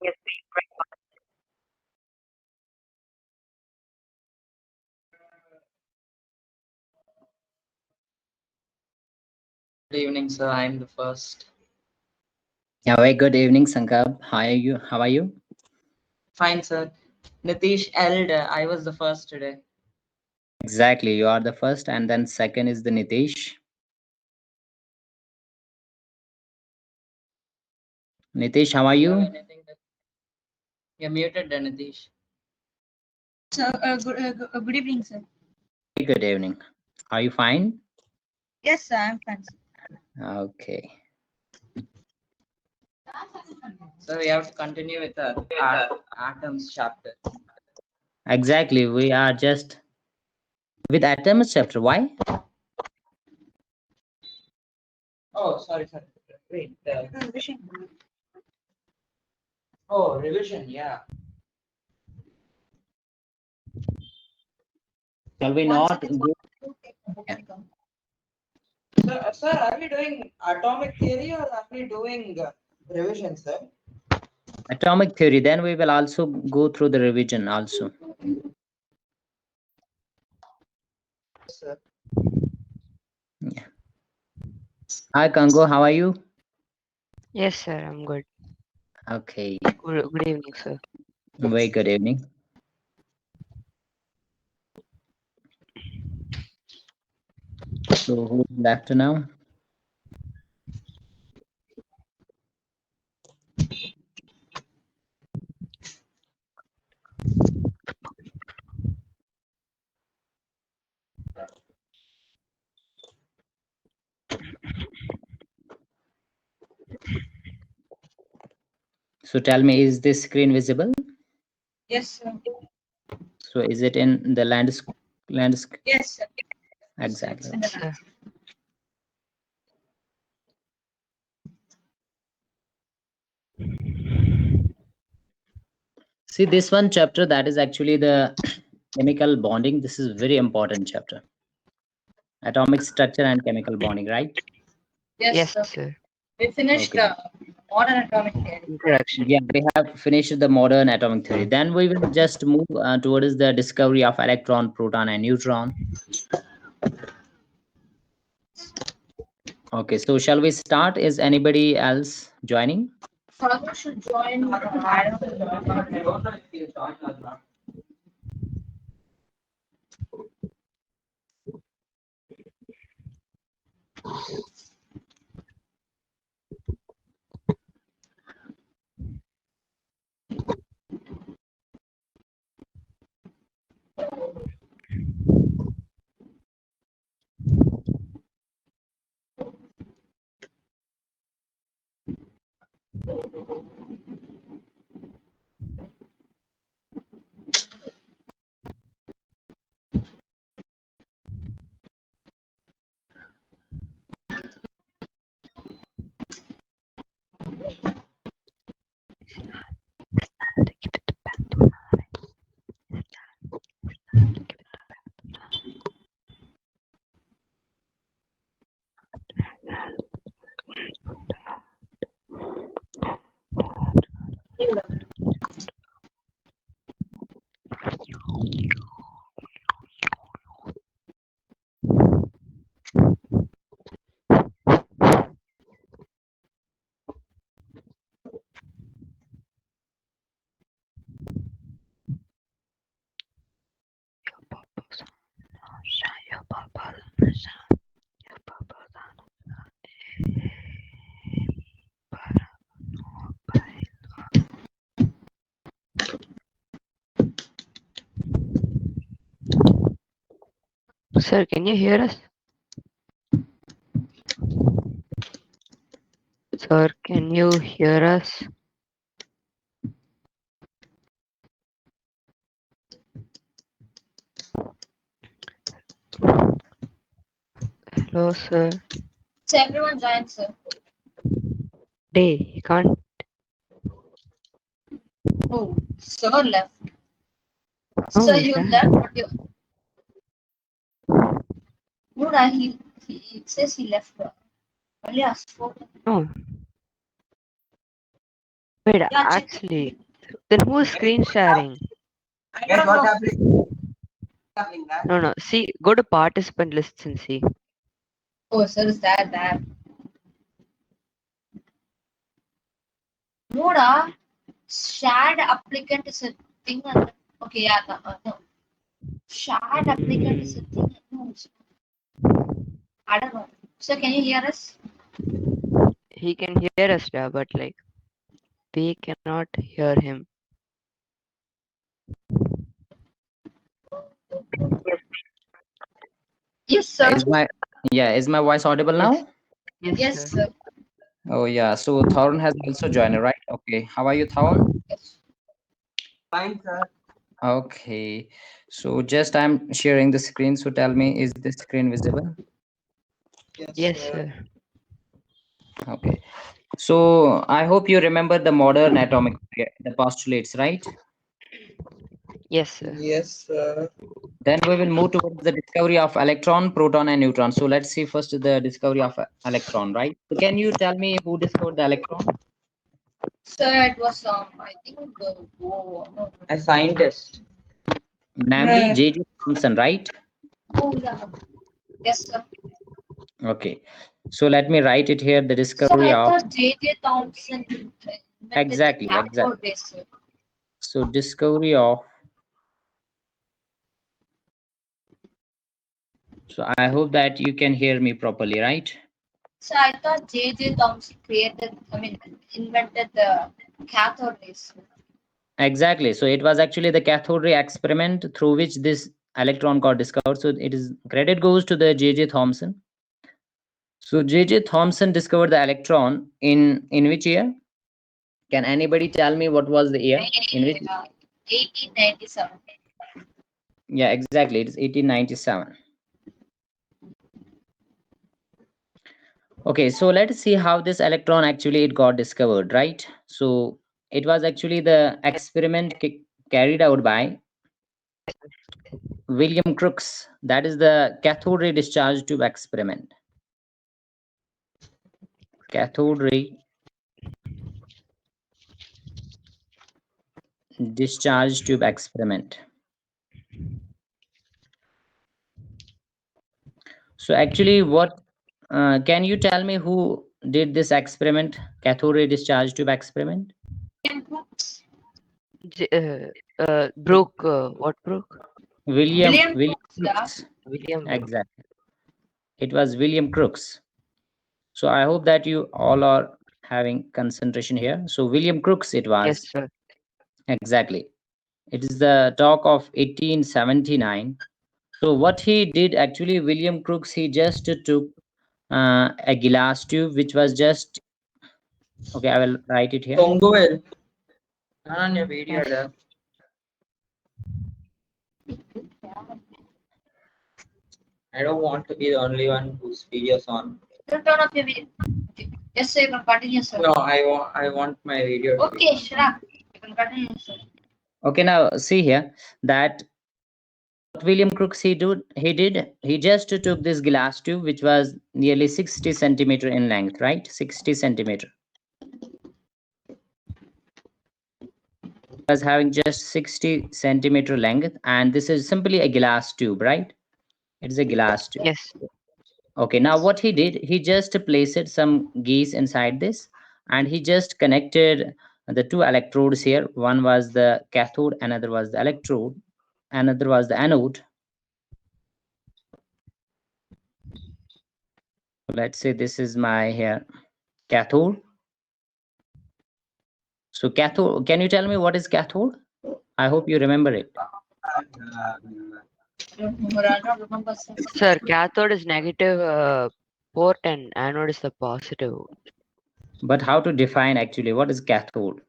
Good evening, sir. I'm the first. Yeah, very good evening, Sankab. How are you? How are you? Fine, sir. Nitish Elder. I was the first today. Exactly. You are the first, and then second is the Nitish. Nitish, how are Do you have you? anything that you're muted, Nitish? So, good evening, sir. Very good evening. Are you fine? Yes, sir, I'm fine. Okay. So we have to continue with the atoms chapter. Exactly. We are just with atoms chapter. Why? Oh, sorry. Wait. Revision. Oh, revision. Yeah. Shall we not go? Yeah. Sir, are we doing atomic theory or are we doing revision, sir? Atomic theory? Then we will also go through the revision also. Sir. Yeah. Hi, Kango. How are you? Yes, sir, I'm good. Okay. Good evening, sir. Very good evening. So who's left now? So tell me, is this screen visible? Yes, sir. So is it in the landscape? Yes, sir. Exactly. Sir. See, this one chapter, that is actually the chemical bonding. This is very important chapter. Atomic structure and chemical bonding, right? Yes, Yes, sir. sir. We finished Okay. modern atomic theory. Introduction. Yeah, we have finished the modern atomic theory. Then we will just move towards the discovery of electron, proton, and neutron. Okay, so shall we start? Is anybody else joining? Father should join. I don't know. I don't know if you join or not. Sir, can you hear us? Sir, can you hear us? Hello, sir. So everyone join, sir. You can't. Oh, sir left. Oh, Sir, is you that? left, but you. No, he says he left. Only asked for. Oh, Wait, Yeah, check. actually, then who's screen sharing? I don't know. No. See, go to participant lists and see. Oh, sir, is that? Noda, shared applicant is a thing. Okay, yeah, no. Shared applicant is a thing. No, I don't know. So, can you hear us? He can hear us, yeah, but like we cannot hear him. Yes, sir. Is my voice audible Yes, now? Yes, sir. sir. Oh yeah, so Thorn has also joined, right? Okay, how are you, Thorn? Yes. Fine, sir. Okay, so just I'm sharing the screen, so tell me, is this screen visible? Yes, sir. Okay, so I hope you remember the modern atomic theory, the postulates, right? Yes, sir. Yes, sir. Then we will move towards the discovery of electron, proton, and neutron. So let's see first the discovery of electron, right? So can you tell me who discovered the electron? Sir, it was I think no. A scientist. Namely, J.J. Thomson, right? Oh, yeah. Yes, sir. Okay, so let me write it here. The So discovery I of thought J.J. Thompson invented the exactly. cathode rays, sir. So discovery of. So I hope that you can hear me properly, right? So I thought J.J. Thompson invented the cathode rays. Exactly. So it was actually the cathode ray experiment through which this electron got discovered. So it is credit goes to the J.J. Thomson. So J.J. Thomson discovered the electron in which year? Can anybody tell me what was the year in which? 1897. Yeah, exactly. It is 1897. Okay, so let's see how this electron actually it got discovered, right? So it was actually the experiment carried out by William Crookes. That is the cathode ray discharge tube experiment. Cathode ray discharge tube experiment. So actually, what can you tell me who did this experiment, cathode ray discharge tube experiment? Broke. What broke? William William Crookes, yeah. Crookes. William broke. Exactly. It was William Crookes. So I hope that you all are having concentration here. So William Crookes it Yes, was. sir. Exactly. It is the talk of 1879. So what he did actually, William Crookes, he just took a glass tube which was just okay. I will write it here. Congoel. On your video. Yes. I don't want to be the only one whose videos on. Don't turn off your video. Okay. Yes, sir, you can continue, sir. No, I want my video. To be Okay, shut up. You can continue, sir. Okay, now see here that what William Crookes he just took this glass tube which was nearly 60 centimeter in length, right? 60 centimeter. Was having just 60 centimeter length, and this is simply a glass tube, right? It's a glass tube. Yes. Okay, now what he did, he just placed some geese inside this, and he just connected the two electrodes here. One was the cathode, another was the electrode, another was the anode. Let's say this is my here cathode. So cathode, can you tell me what is cathode? I hope you remember it. I don't remember, sir. Sir, cathode is negative port and anode is the positive. But how to define actually what is cathode?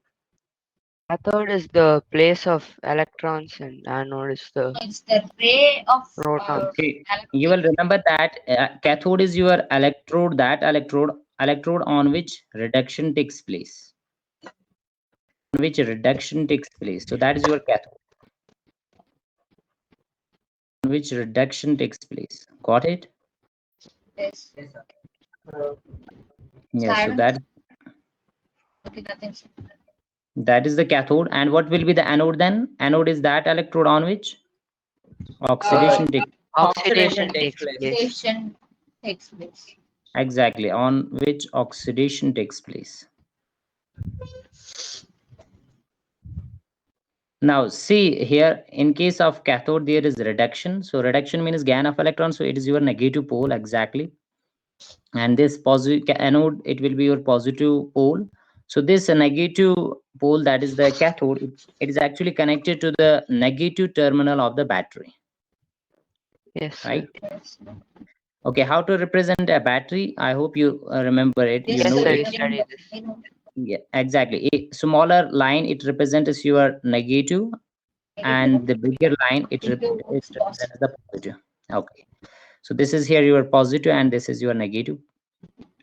Cathode is the place of electrons and anode is the It's the ray of proton. Okay, you will remember that cathode is your electrode, that electrode on which reduction takes place. On which reduction takes place. So that is your cathode. On which reduction takes place. Got it? Yes. Yes. So Silence. that Okay, nothing, sir. That is the cathode. And what will be the anode then? Anode is that electrode on which oxidation takes. Oxidation takes place. place. Oxidation takes place. Exactly, on which oxidation takes place. Now see here, in case of cathode, there is reduction. So reduction means gain of electrons. So it is your negative pole exactly. And this positive anode, it will be your positive pole. So this negative pole, that is the cathode, it is actually connected to the negative terminal of the battery, Yes, sir. right? Yes. Okay, how to represent a battery? I hope you remember it. You Yes, know sir. it. You studied this. I know. Yeah, exactly. A smaller line, it represents your negative, and the bigger line, it represents the positive. Okay, so this is here your positive and this is your negative.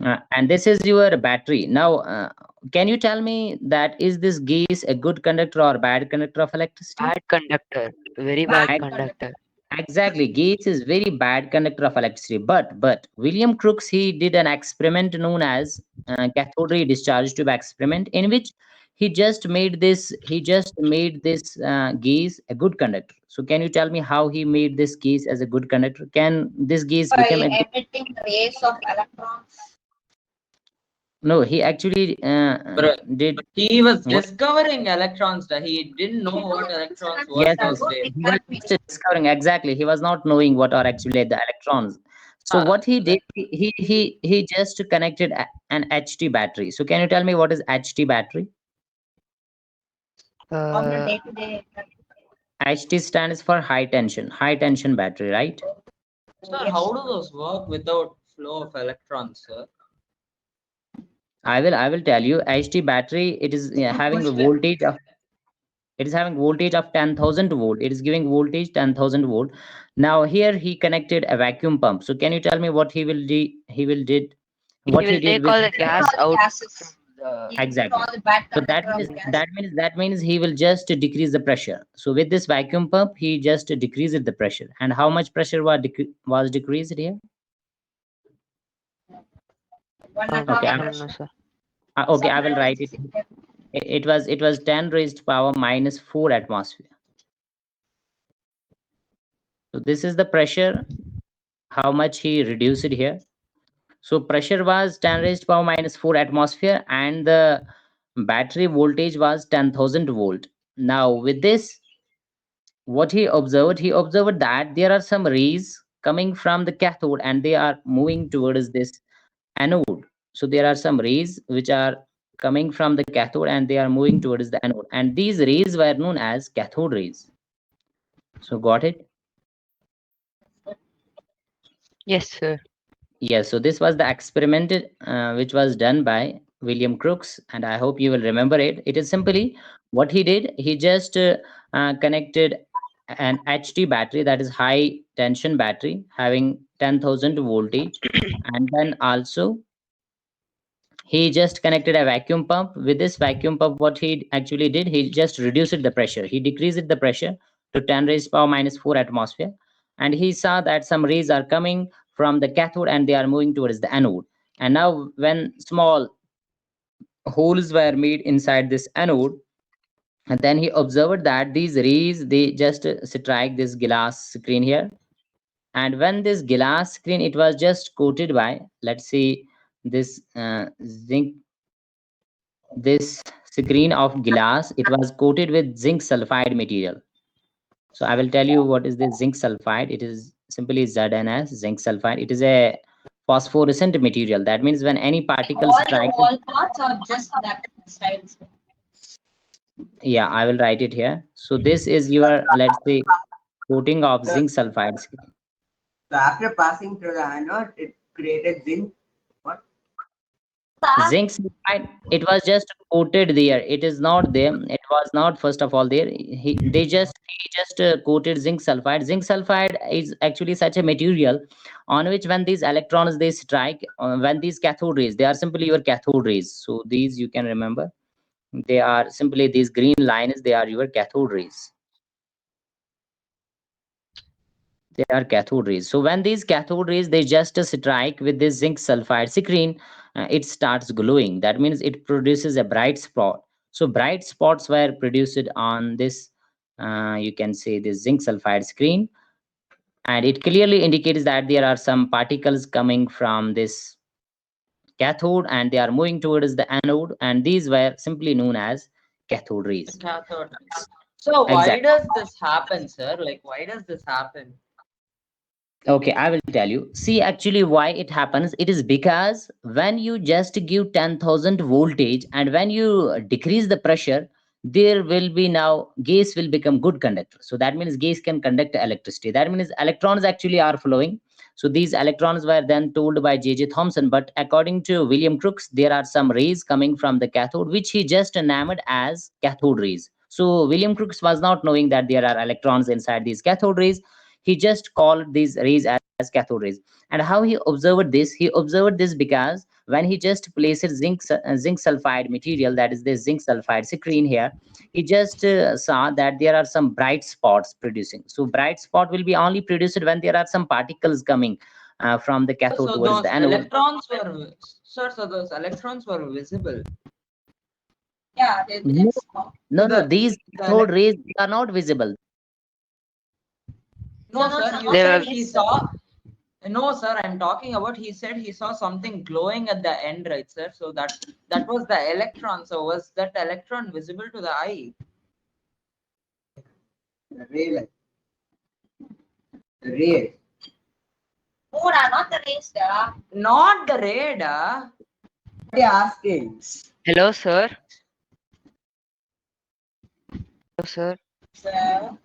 And this is your battery. Now, can you tell me that is this gas a good conductor or bad conductor of electricity? Bad conductor. Very Bad bad conductor. conductor. Exactly, gas is very bad conductor of electricity. But William Crookes, he did an experiment known as cathode ray discharge tube experiment, in which he just made this gas a good conductor. So can you tell me how he made this gas as a good conductor? Can this gas become By a good? emitting rays of electrons. No, he actually Bro, did he was what? discovering electrons. He didn't know what electrons were Yes, first yes. day. He was just discovering exactly. He was not knowing what are actually the electrons. So Ah, what he did, he just connected an HT battery. So can you tell me what is HT battery? On the Uh, day-to-day. HT stands for high tension battery, right? sir, how do those work without flow of electrons, sir? I will tell you. HT battery, it is having a voltage of, it is having voltage of 10,000 volt. It is giving voltage 10,000 volt. Now here he connected a vacuum pump. So can you tell me what he will do? he What he will did take with all the gas out from Gases. the. exactly. All the bad So that conductor means of gas. that means he will just decrease the pressure. So with this vacuum pump, he just decreased the pressure. And how much pressure was decreased here? One I and a half Okay, don't know, pressure. sir. okay, I will write it. It was 10 raised power minus 4 atmosphere. So this is the pressure. How much he reduced it here? So pressure was 10 raised power minus 4 atmosphere, and the battery voltage was 10,000 volt. Now with this, what he observed that there are some rays coming from the cathode and they are moving towards this anode. So there are some rays which are coming from the cathode and they are moving towards the anode, and these rays were known as cathode rays. So got it? Yes, sir. Yes, so this was the experiment which was done by William Crookes, and I hope you will remember it. It is simply what he did. He just connected an HT battery, that is high tension battery, having 10,000 voltage, and then also he just connected a vacuum pump. With this vacuum pump, what he actually did, he just reduced the pressure. He decreased the pressure to 10 raised power minus 4 atmosphere, and he saw that some rays are coming from the cathode and they are moving towards the anode. And now when small holes were made inside this anode, and then he observed that these rays, they just strike this glass screen here. And when this glass screen, it was just coated by, let's say, this zinc, this screen of glass, it was coated with zinc sulfide material. So I will tell you what is this zinc sulfide. It is simply ZNS, zinc sulfide. It is a phosphorescent material. That means when any particles All the strike, wall parts or just that side? yeah, I will write it here. So this is your, let's say, coating of zinc sulfide screen. So after passing through the anode, it created zinc. What? Zinc sulfide, it was just coated there. It is not there. It was not first of all there. He just coated zinc sulfide. Zinc sulfide is actually such a material on which when these electrons they strike, when these cathode rays, they are simply your cathode rays. So these you can remember. They are simply these green lines. They are your cathode rays. They are cathode rays. So when these cathode rays they just strike with this zinc sulfide screen, it starts glowing. That means it produces a bright spot. So bright spots were produced on this, you can say, this zinc sulfide screen, and it clearly indicates that there are some particles coming from this cathode and they are moving towards the anode, and these were simply known as cathode rays. Cathode. So why Exactly. does this happen, sir? Like, why does this happen? Okay, I will tell you. See, actually, why it happens? It is because when you just give 10,000 voltage and when you decrease the pressure, there will be now gas will become good conductor. So that means gas can conduct electricity. That means electrons actually are flowing. So these electrons were then told by J.J. Thomson. But according to William Crookes, there are some rays coming from the cathode, which he just named as cathode rays. So William Crookes was not knowing that there are electrons inside these cathode rays. He just called these rays as cathode rays. And how he observed this? He observed this because when he just places zinc sulfide material, that is the zinc sulfide screen here, he just saw that there are some bright spots producing. So bright spot will be only produced when there are some particles coming from the cathode So towards those the anode. electrons were, sir. So those electrons were visible. Yeah, they No, didn't stop. no, these the cathode rays are not visible. No, No, sir. no, You They said were- he saw. No, sir. I'm talking about. He said he saw something glowing at the end, right, sir? So that was the electron. So was that electron visible to the eye? The ray light. The rays. Oh, not the race there. Not the radar. What are you asking? Hello, sir. Hello, sir. So,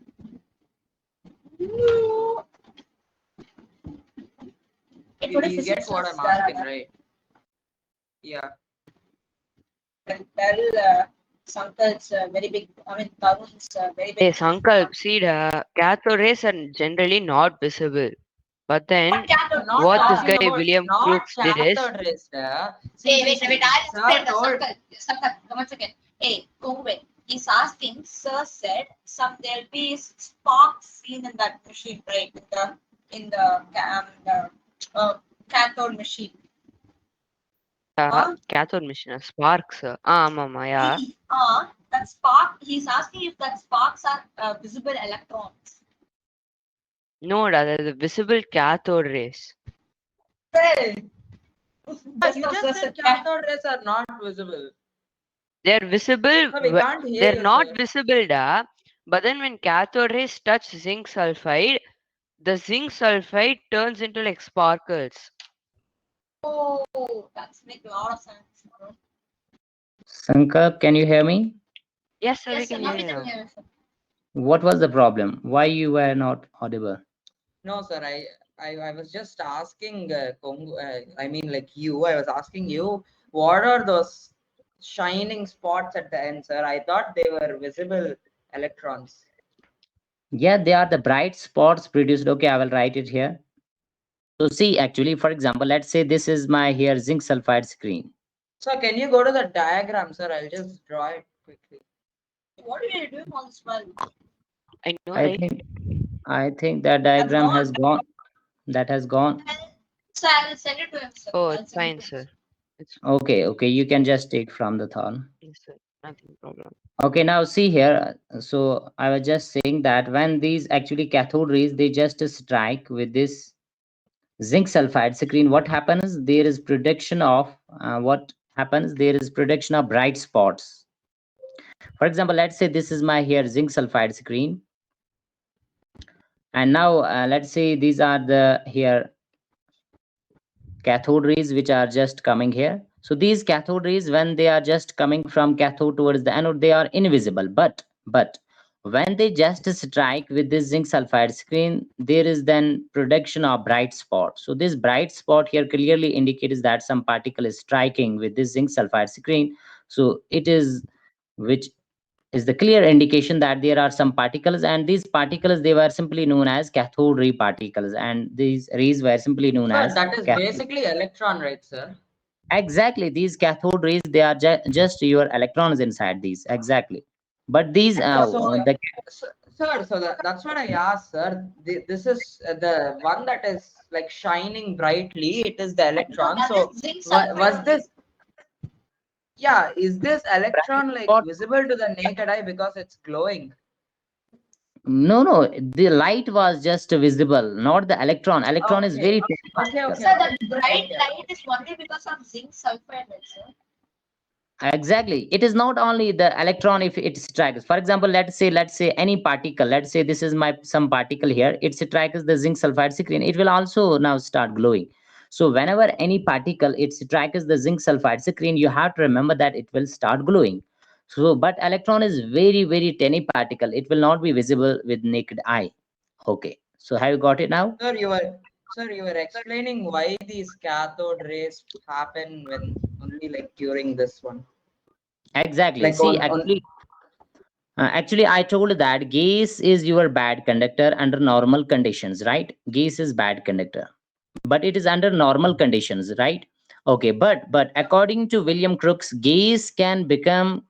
it would You get what I'm asking, right? Yeah. Well, Sankal's very big. I mean, Tarun's very big. Hey, Sankalp, see, the cathode rays are generally not visible. But then, What cathode? Not what this talking guy about William not Crookes did is, cathode rays, sir. Hey, wait, I'll Sir explain the told- Sankal, once again. Hey, wait. He's asking, sir said there'll be sparks seen in that machine, right? In the cathode machine. cathode machine, sparks. Mama, yeah. That spark, he's asking if that sparks are visible electrons. No, the visible cathode rays. Hey! You just said cathode rays are not visible. They're visible. So we can't hear They're you, not sir. visible, da. But then when cathode rays touch zinc sulfide, the zinc sulfide turns into like sparkles. Oh, that's make a lot of sense. Sankar, can you hear me? Yes, sir, we Yes, sir, can now hear we you can now. hear you, sir. What was the problem? Why you were not audible? No, sir. I was just asking I mean, like you. I was asking you, what are those shining spots at the end, sir? I thought they were visible electrons. Yeah, they are the bright spots produced. Okay, I will write it here. So see, actually, for example, let's say this is my here zinc sulfide screen. So can you go to the diagram, sir? I'll just draw it quickly. What are you doing on this one? I know, I right? think that diagram gone. has gone. That has gone. So I will send it to him, sir. Oh, I'll it's send it fine, to him, sir. It's Okay, you can just take from the thorn. yes, sir. Nothing problem. Okay, now see here. So I was just saying that when these actually cathode rays, they just strike with this zinc sulfide screen, what happens? There is production of what happens? There is production of bright spots. For example, let's say this is my here zinc sulfide screen, and now let's say these are the here cathode rays which are just coming here. So these cathode rays, when they are just coming from cathode towards the anode, they are invisible. But when they just strike with this zinc sulfide screen, there is then production of bright spot. So this bright spot here clearly indicates that some particle is striking with this zinc sulfide screen. So it is which is the clear indication that there are some particles, and these particles, they were simply known as cathode ray particles, and these rays were simply known Sir, as that is cathode. basically electron, right, sir? Exactly, these cathode rays, they are just your electrons inside these. Exactly. But these Sir, so that's what I asked, sir. This is the one that is like shining brightly. It is the electron. that So is zinc was sulfide. this? Yeah, is this electron like spot. visible to the naked eye because it's glowing? No, the light was just visible, not the electron. Electron is Okay, very okay, tiny okay, particle. Sir, okay. the bright light is only because of zinc sulfide, right, sir? Exactly. It is not only the electron if it strikes. For example, let's say any particle. Let's say this is my some particle here. It strikes the zinc sulfide screen. It will also now start glowing. So whenever any particle it strikes the zinc sulfide screen, you have to remember that it will start glowing. So, but electron is very tiny particle. It will not be visible with naked eye. Okay. So have you got it now? Sir, you were explaining why these cathode rays happen when only like during this one. Exactly. Like See, on actually, I told that gas is your bad conductor under normal conditions, right? Gas is bad conductor, but it is under normal conditions, right? Okay, but according to William Crookes, gas can become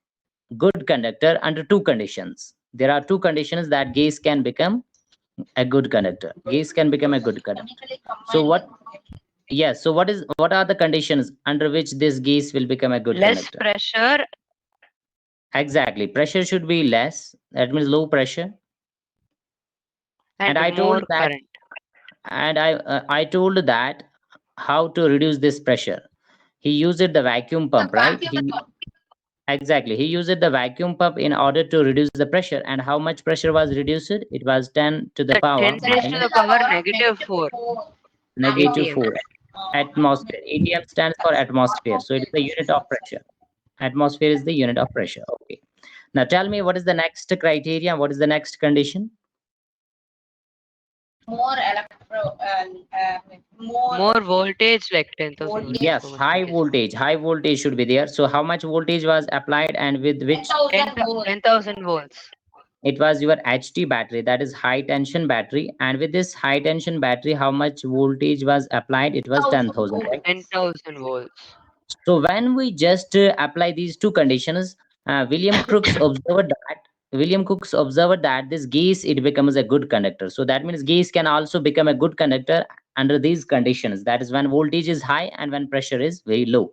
good conductor under two conditions. There are two conditions that gas can become a good conductor. Gas can become a good conductor. Chemically So combined what? with it. Yes. So what are the conditions under which this gas will become a good Less conductor? pressure Exactly. Pressure should be less. That means low pressure. And and I more told that current. I told that how to reduce this pressure. He used the vacuum The pump, right? vacuum He method. exactly he used the vacuum pump in order to reduce the pressure. And how much pressure was reduced? It was 10 to the The power 10 raised to minus the To the power power of negative negative 4 4 negative ATM. 4 atmosphere. atmosphere. ATM stands for atmosphere, so it is the unit of pressure. Atmosphere is the unit of pressure. Okay. Now tell me, what is the next criteria? What is the next condition? More electro, more More voltage, like 10,000 voltage voltage. per Yes, month high case. voltage. High voltage should be there. So how much voltage was applied and with which? 10,000 volts. 10,000 volts. It was your HT battery, that is high tension battery. And with this high tension battery, how much voltage was applied? It was 10,000 10,000, right? volts. 10,000 volts. So when we just apply these two conditions, William Crookes observed that this gas it becomes a good conductor. So that means gas can also become a good conductor under these conditions. That is when voltage is high and when pressure is very low.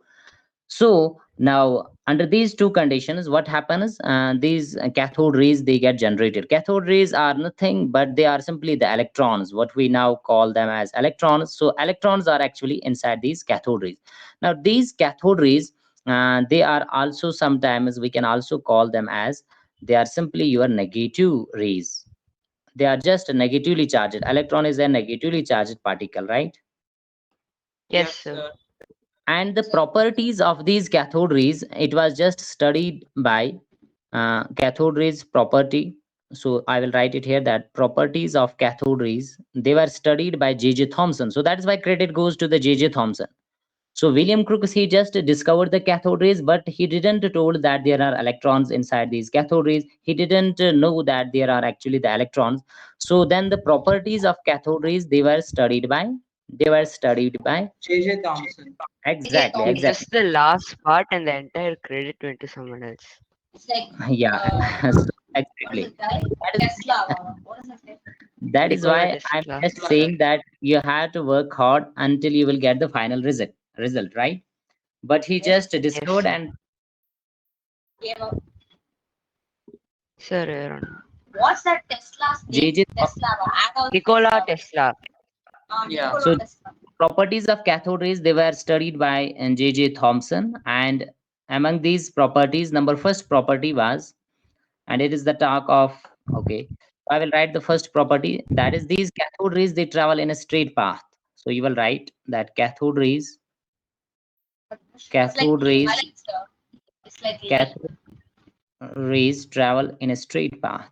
So now under these two conditions, what happens? These cathode rays they get generated. Cathode rays are nothing but they are simply the electrons, what we now call them as electrons. So electrons are actually inside these cathode rays. Now these cathode rays, they are also sometimes we can also call them as they are simply your negative rays. They are just negatively charged. Electron is a negatively charged particle, right? Yes, yes, sir. sir. And the properties of these cathode rays it was just studied by cathode rays property. So I will write it here that properties of cathode rays they were studied by J.J. Thomson. So that is why credit goes to the J.J. Thomson. So William Crookes he just discovered the cathode rays, but he didn't told that there are electrons inside these cathode rays. He didn't know that there are actually the electrons. So then the properties of cathode rays they were studied by J.J. Thomson. J.J. exactly It's Thomson. exactly just the last part and the entire credit went to someone else. It's like, Yeah, so what is exactly. it, guy? That is Tesla. What is it? that is Nikola why I'm Tesla. just saying that you have to work hard until you will get the final result, right? But he Yes. just Yes, discovered sir. and Gave up. Sir, I don't know. What's that Tesla's name? JJ. Tesla. Adolf Nikola Tesla. Tesla. Yeah. Nikola So Tesla. properties of cathode rays they were studied by J.J. Thomson, and among these properties, number first property was, and it is the talk of okay. I will write the first property that is these cathode rays they travel in a straight path. So you will write that It's like cathode rays light, sir. It's like light. cathode rays travel in a straight path.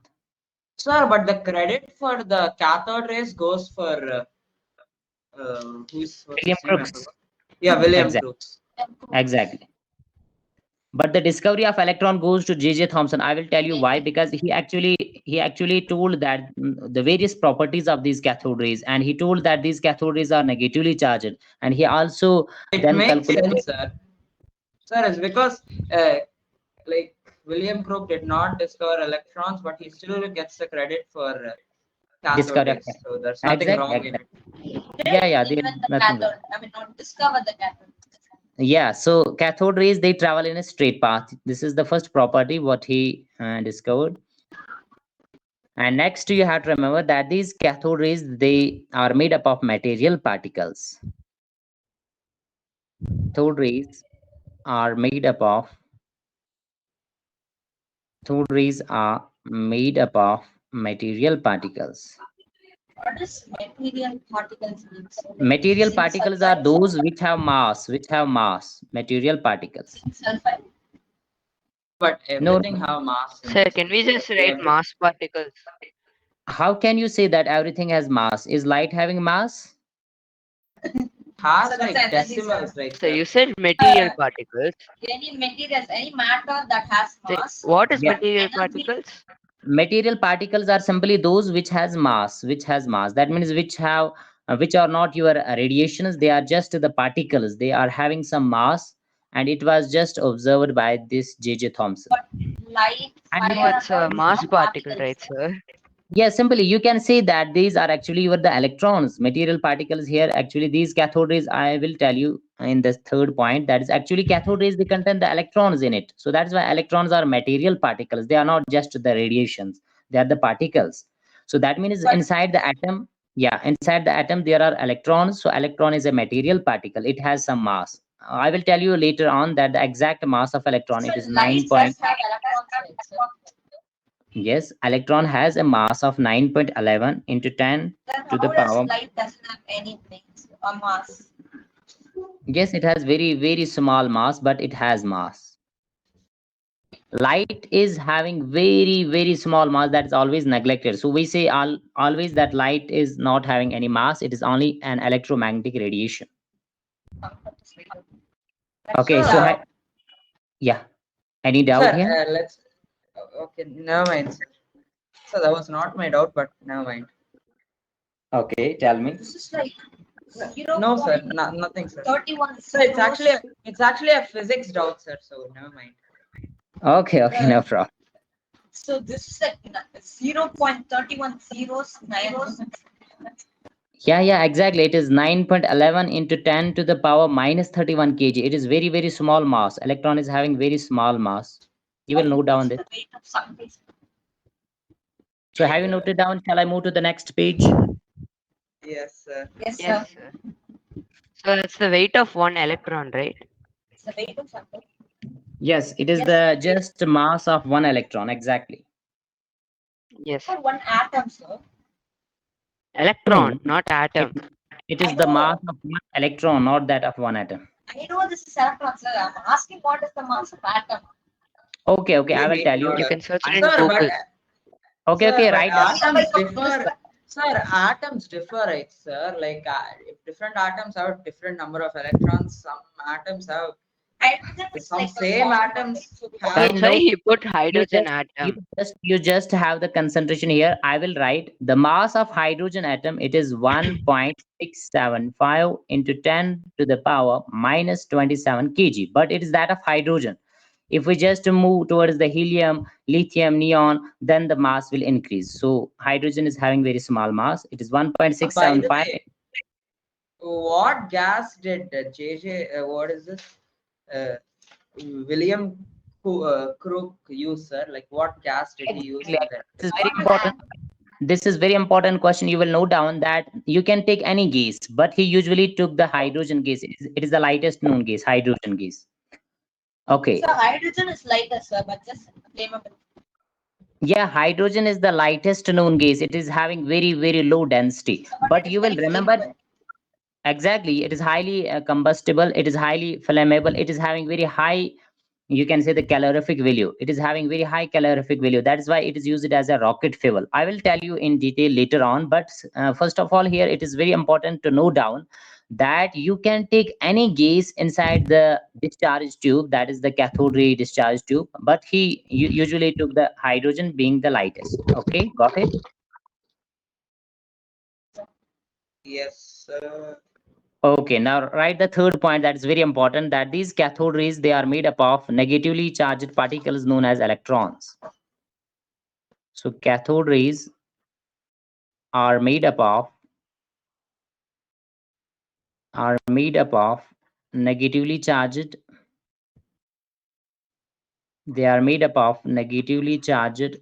Sir, but the credit for the cathode rays goes for what's William his name? I Crookes. forgot. Yeah, William Exactly. Crookes. Exactly. But the discovery of electron goes to J.J. Thomson. I will tell you why. Because he actually told that the various properties of these cathode rays, and he told that these cathode rays are negatively charged, and he also It then makes calculated. sense, sir. Sir, it's because uh, like William Crookes did not discover electrons, but he still gets the credit for cathode Discovery of rays. So there's nothing exactly, wrong in it. exactly. Yeah, there is Even the nothing wrong. cathode. I mean, not discover the cathode. Yeah, so cathode rays, they travel in a straight path. This is the first property what he discovered. And next you have to remember that these cathode rays, they are made up of material particles. Cathode rays are made up of cathode rays are made up of material particles. What does material particles mean? Material Zinc particles are sulfide? those which have mass, material particles. Zinc sulfide? But No, everything have mass in Sir, it. can we just write Every- mass particles? how can you say that everything has mass? Is light having mass? Has So that's like it, that is, decimals, right? So Sir? you said material particles. Any materials, any matter that has So mass. what is Yeah. material energy. particles? Material particles are simply those which has mass, that means which are not your radiations, they are just the particles, they are having some mass, and it was just observed by this J.J. Thomson. But light, And No, fire, it's and all a these mass are particle, particles. right, sir? yeah, simply you can say that these are actually your the electrons, material particles here. Actually, these cathode rays, I will tell you in the third point, that is actually cathode rays, they contain the electrons in it. So that's why electrons are material particles. They are not just the radiations, they are the particles. So that means But inside the atom, yeah, inside the atom there are electrons. So electron is a material particle. It has some mass. I will tell you later on that the exact mass of electron, so it is 9 light point. does have electrons, right? So Yes, electron has a mass of 9.11 into 10 then to the how does power. light doesn't have any things or mass? Yes, it has very, very small mass, but it has mass. Light is having very, very small mass that is always neglected. So we say always that light is not having any mass. It is only an electromagnetic radiation. Okay, so Sir, yeah, any doubt sir, here? let's. Okay, never mind, sir. So that was not my doubt, but never mind. Okay, tell me. This is like No, sir, nothing, sir. 0.31 So it's actually a physics doubt, sir. So never mind. Okay, okay, no problem. So this is like 0.31 zeros, Yeah, exactly. It is 9.11 into 10 to the power minus 31 kg. It is very, very small mass. Electron is having very small mass. You will note down this. the weight of something. So have you noted down? Shall I move to the next page? Yes, sir. Yes, Yes, sir. sir. So it's the weight of one electron, right? It's the weight of something. Yes, it is Yes. the just mass of one electron. Exactly. Yes. For one atom, sir. Electron, No, not atom. it I is the know. mass of one electron, not that of one atom. I know this is electron, sir. I'm asking what is the mass of atom? Okay, I will tell you. You can search it in Sir, Google. Okay, but write down. atoms differ. Sir, atoms differ, right, sir? Like if different atoms have different number of electrons. Some atoms have Hydrogen is some like a same bond, atoms so we have. That's why he put hydrogen You atom. just have the concentration here. I will write the mass of hydrogen atom. It is 1.675 into 10 to the power minus 27 kg. But it is that of hydrogen. If we just move towards the helium, lithium, neon, then the mass will increase. So hydrogen is having very small mass. It is By the 1.675. way, what gas did JJ? What is this? Uh, William Crook use, sir? Like what gas did he use in that? This is very important. This is very important question. You will note down that you can take any gas, but he usually took the hydrogen gas. It is the lightest known gas, hydrogen gas. Okay. So hydrogen is lighter, sir, but just flammable. Yeah, hydrogen is the lightest known gas. It is having very, very low density. But it is you will very remember flammable. exactly, it is highly combustible. It is highly flammable. It is having very high, you can say, the calorific value. It is having very high calorific value. That is why it is used as a rocket fuel. I will tell you in detail later on. But first of all, here it is very important to note down that you can take any gas inside the discharge tube, that is the cathode ray discharge tube, but he usually took the hydrogen being the lightest. Okay, got it? Yes, sir. Okay, now write the third point, that is very important, that these cathode rays, they are made up of negatively charged particles known as electrons. So cathode rays are made up of negatively charged. They are made up of negatively charged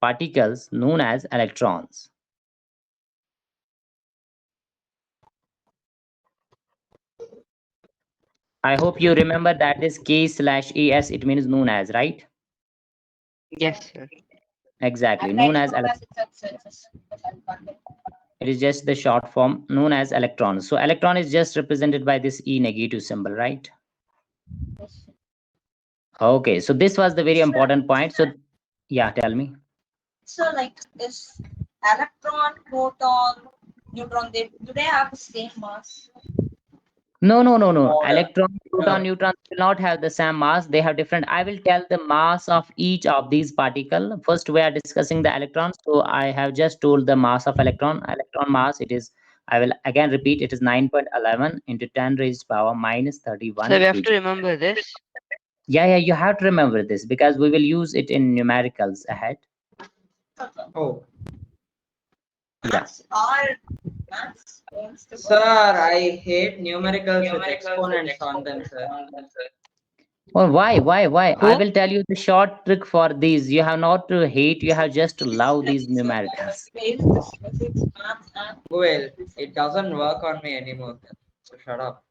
particles known as electrons. I hope you remember that this K/Es, it means known as, right? Yes, sir. Exactly, I'm known writing as down as it's it is just the short form known as electron. So electron is just represented by this E negative symbol, right? Okay, so this was the very important point. So yeah, tell me. So like is electron, proton, neutron, do they have the same mass? No. Order. Electron, proton, No. neutrons will not have the same mass. They have different. I will tell the mass of each of these particle. First, we are discussing the electrons. So I have just told the mass of electron. Electron mass, it is, I will again repeat, it is 9.11 into 10 raised power minus So 31 we have to kg. remember this. Yeah, you have to remember this because we will use it in numericals ahead. Oh, Yeah. Maths. sir, I hate numericals with exponents on them, sir. Well, why? I Who? will tell you the short trick for these. You have not to hate, you have just to love these numericals. Physics, maths, and Well, it doesn't work on me anymore. So shut up.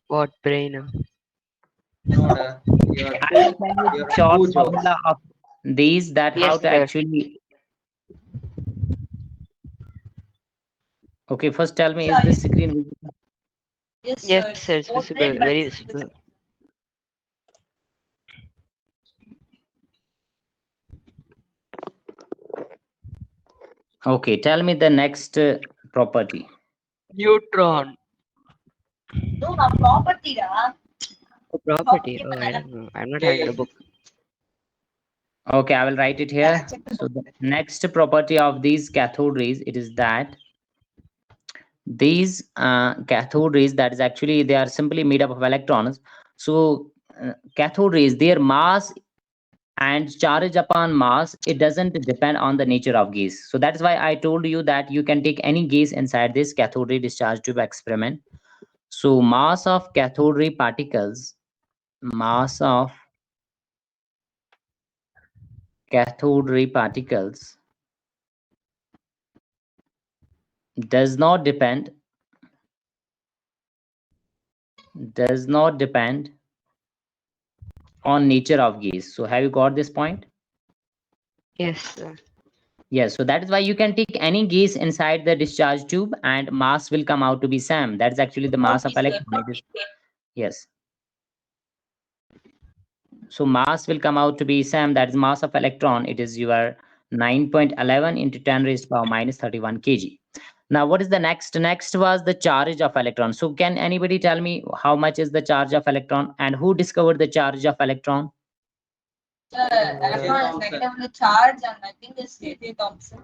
What brainer? No, you're I will too, tell you the you're short too jokes. formula of these, that how Yes, to sir. actually. Okay, first tell me, is this screen visible? yes, Yes, sir. It's portrait, visible. but Very it's visible. Okay, tell me the next property. Neutron. no, now property, Oh, property. Oh, I don't know. I'm not having the book. Okay, I will write it here. So the next property of these cathode rays, it is that these cathode rays, that is actually they are simply made up of electrons. So cathode rays, their mass and charge upon mass, it doesn't depend on the nature of gas. So that is why I told you that you can take any gas inside this cathode ray discharge tube experiment. So mass of cathode ray particles, mass of cathode ray particles does not depend on nature of gas. So have you got this point? Yes, sir. Yes, so that is why you can take any gas inside the discharge tube and mass will come out to be same. That's actually the mass of electron. It is, yes. So mass will come out to be same. That is mass of electron. It is your 9.11 into 10 raised power minus 31 kg. Now, what is the next? Next was the charge of electron. So can anybody tell me how much is the charge of electron and who discovered the charge of electron? electron is negatively charged, and I think it's J.J. Thomson.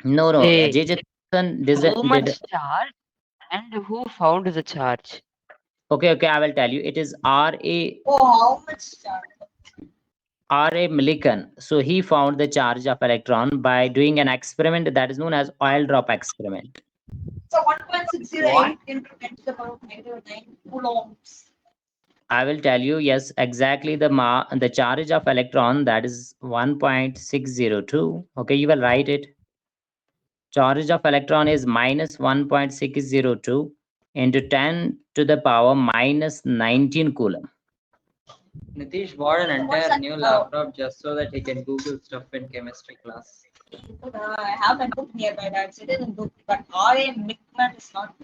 No. Hey, J.J. Thomson how did. much charge and who found the charge? Okay, I will tell you. It is R.A. Oh, how much charge? R.A. Millikan. So he found the charge of electron by doing an experiment that is known as oil drop experiment. So 1.608 into 10 to the power -9 coulombs. I will tell you, yes, exactly the charge of electron, that is 1.602. Okay, you will write it. Charge of electron is minus 1.602 into 10 to the power minus 19 coulomb. Nitish bought an entire new laptop just so that he can Google stuff in chemistry class. I have my book nearby. That's it in book, but R.A. Mickman is not.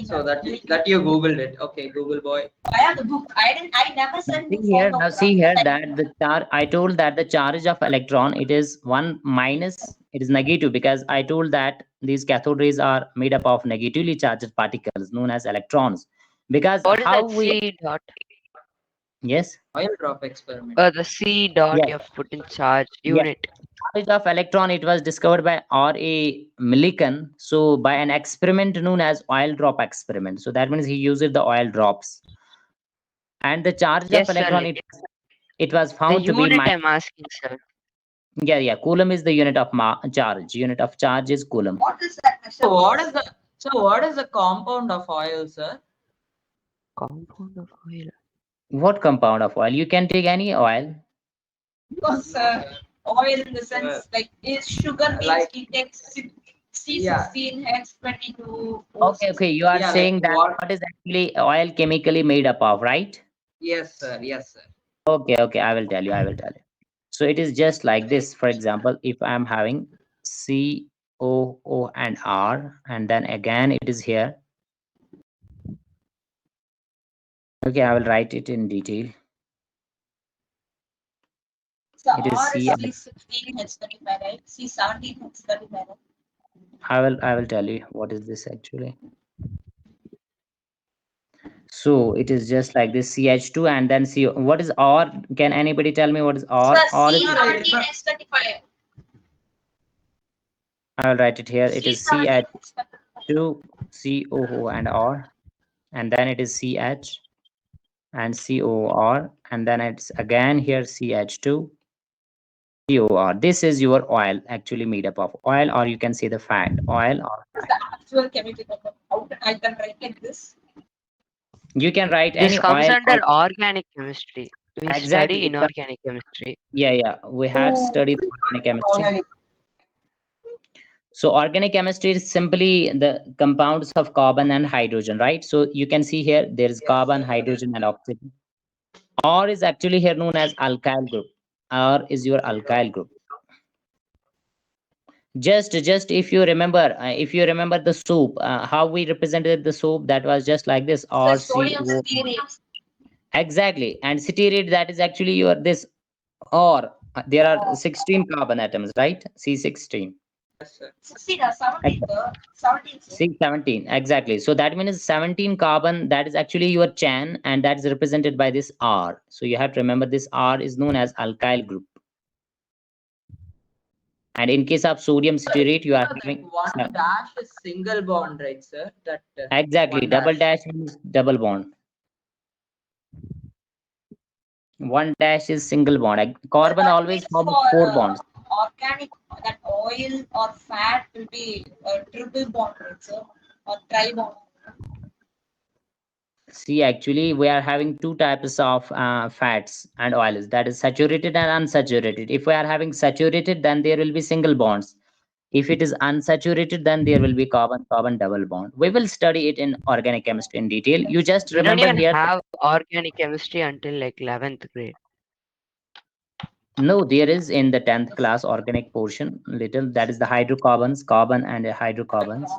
So that you Googled it. Okay, Google boy. I have the book. I never sent book Now see here that the charge, I told that the charge of electron, it is it is negative because I told that these cathode rays are made up of negatively charged particles known as electrons. Because What is how that we, C dot? yes, Oil drop experiment. The C dot yes, you have put in charge yes. unit. Charge of electron, it was discovered by R.A. Millikan. So by an experiment known as oil drop experiment. So that means he used the oil drops. And the charge of Yes, sir. electron, it was The found to be unit I'm asking, sir. yeah. Coulomb is the unit of charge. Unit of charge is coulomb. What is that? So what is the So what is the compound of oil, sir? Compound of oil. What compound of oil? You can take any oil. Because oil in the sense like is sugar means Like it takes yeah, C16 H22 Okay, O6. okay. You are yeah, like saying that what? what is actually oil chemically made up of, right? Yes, sir. Yes, sir. Okay, okay. I will tell you. I will tell you. So it is just like this. For example, if I'm having C, O, O, and R, and then again it is here. Okay, I will write it in detail. So It is R is C. C16 H35, right? C17 H35, right? I will tell you what is this actually. So it is just like this CH2 and then CO. What is R? Can anybody tell me what is So R? R is, Sir, I C17 remember. H35. I will write it here. It is C17 H35. CH2, COO and R, and then it is CH and COR, and then it's again here CH2, COR. This is your oil actually made up of oil, or you can say the fat, oil or What is fat. the actual chemical compound? How can I can write like this? You can write This any comes oil or under organic chemistry. We study exactly. inorganic chemistry. Yeah, yeah. We had Oh, studied organic chemistry. Organic. So organic chemistry is simply the compounds of carbon and hydrogen, right? So you can see here there is Yes, carbon, sir. Yes. hydrogen, and oxygen. Or is actually here known as alkyl group. Or is your alkyl group. Just if you remember the soap, how we represented the soap, that was just like this so sodium RCO. stearate. Exactly, and stearate, that is actually your this or there are 16 carbon atoms, right? C16. Yes, sir. 16 or 17, 17, sir. C17, exactly. So that means 17 carbon, that is actually your chain, and that is represented by this R. So you have to remember this R is known as alkyl group. And in case of sodium stearate, you are So that having one dash is single bond, right, sir? That exactly one double dash. dash means double bond. One dash is single bond. So Carbon that always means forms for four bonds. organic, that oil or fat will be a triple bond, right, sir? Or tri bond. See, actually, we are having two types of fats and oils, that is saturated and unsaturated. If we are having saturated, then there will be single bonds. If it is unsaturated, then there will be carbon-carbon double bond. We will study it in organic chemistry in detail. You just We don't remember even here. have organic chemistry until like 11th grade. No, there is in the 10th class organic portion, little, that is the hydrocarbons, carbon and hydrocarbons.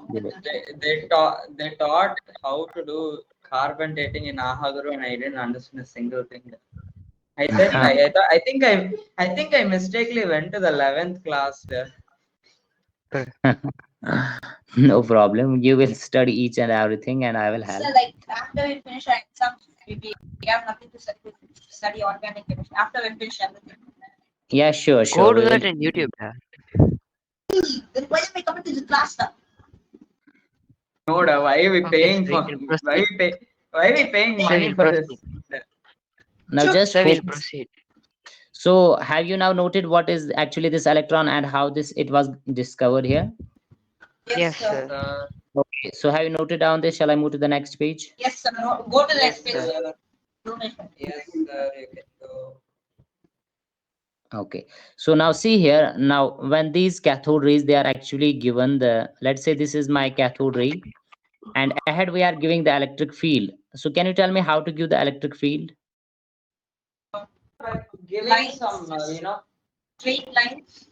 They taught how to do carbon dating in Ahaguru, and I didn't understand a single thing. I said I thought I think I mistakenly went to the 11th class there. No problem. You will study each and everything, and I will So help. like after we finish our exams, we have nothing to study organic chemistry. After we finish everything. Yeah, sure, Go sure. to We that will. in YouTube. Then why am I coming to the class now? No, da, why are we Okay, paying so we for? can Why proceed. we pay? Why are we paying So money we'll for this? proceed. Now Sure. just So we'll focus. proceed. So have you now noted what is actually this electron and how this it was discovered here? Yes, Yes, sir. sir. Okay. So have you noted down this? Shall I move to the next page? Yes, sir. No, go to the Yes, next page. sir. Donation. Yes, sir. You can go. Okay. So now see here. Now when these cathode rays they are actually given the, let's say this is my cathode ray, and ahead we are giving the electric field. So can you tell me how to give the electric field? By giving Lines. some, Straight lines.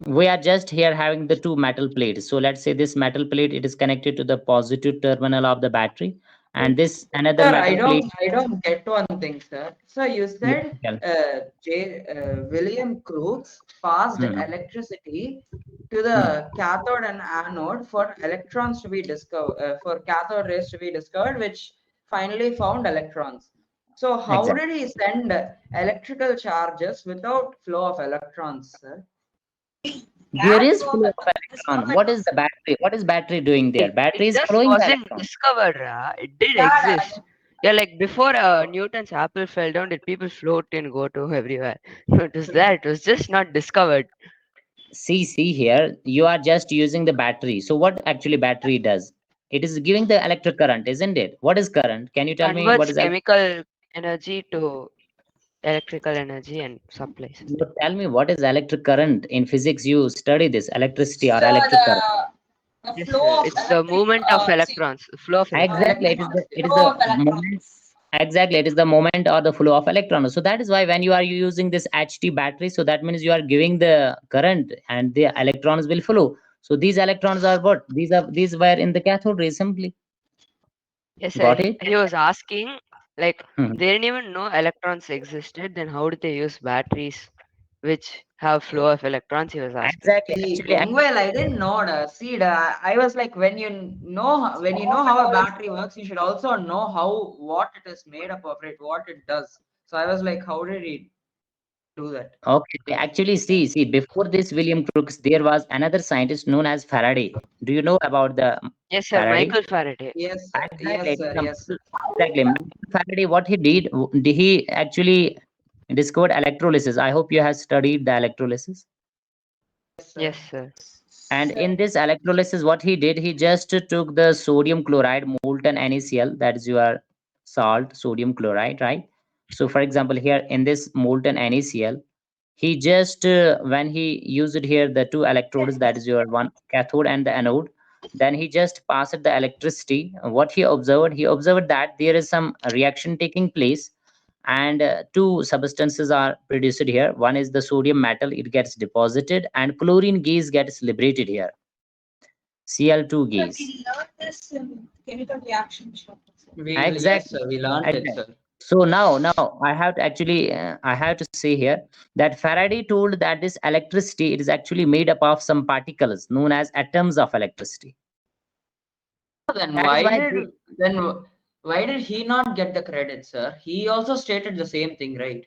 We are just here having the two metal plates. So let's say this metal plate, it is connected to the positive terminal of the battery, and this another sir, I metal plate. don't, I don't get one thing, sir. So you Yeah, said tell. William Crookes passed Hmm. electricity to the cathode and anode for electrons to be discovered, for cathode rays to be discovered, which finally found electrons. So how Exactly. did he send electrical charges without flow of electrons, sir? There That is flow of flow of this flow electron. of What is the electrons. battery? What is battery doing there? It Battery is just flowing the wasn't electron. discovered. It did Yeah, exist. Yeah, like before Newton's apple fell down, did people float and go to everywhere? No, it was there. It was just not discovered. See here, you are just using the battery. So what actually battery does? It is giving the electric current, isn't it? What is current? Can you tell me what Converts is chemical energy to electrical energy and supplies. tell me what is electric current? In physics, you study this electricity or So electric current. the Yes, flow sir. of It's the movement of electrons, flow of electrons. Exactly, Electrons. it is flow the of moment. electrons. Exactly, it is the moment or the flow of electrons. So that is why when you are using this HT battery, so that means you are giving the current and the electrons will flow. So these electrons are what? These were in the cathode ray simply. Yes, sir. Got it? He was asking, like, Mhm. they didn't even know electrons existed. Then how did they use batteries which have flow of electrons? He was asking. Exactly. See, Actually, Kongwell, I didn't know the seed. I was like, when you know how a battery works, you should also know what it is made up of, it, what it does. So I was like, how did he do that? okay. Actually, see, before this William Crookes, there was another scientist known as Faraday. Do you know about the Yes, sir. Faraday? Michael Faraday. Yes, sir. Exactly. Yes, sir. Yes, sir. Exactly. Michael Faraday, what he did, he actually discovered electrolysis. I hope you have studied the electrolysis. Yes, sir. Yes, sir. And in this electrolysis, what he did, he just took the sodium chloride, molten NaCl, that is your salt, sodium chloride, right? So, for example, here in this molten NaCl, he just when he used here the two electrodes, that is your one cathode and the anode, then he just passed the electricity. What he observed that there is some reaction taking place, and two substances are produced here. One is the sodium metal, it gets deposited, and chlorine gas gets liberated here, Cl2 But gas. we learned this in chemical reaction chapter. Yes, Exactly. sir. We learned it, Exactly. sir. So now I have to actually I have to say here that Faraday told that this electricity, it is actually made up of some particles known as atoms of electricity. Then That is why why did then why did he not get the credit, sir? He also stated the same thing, right?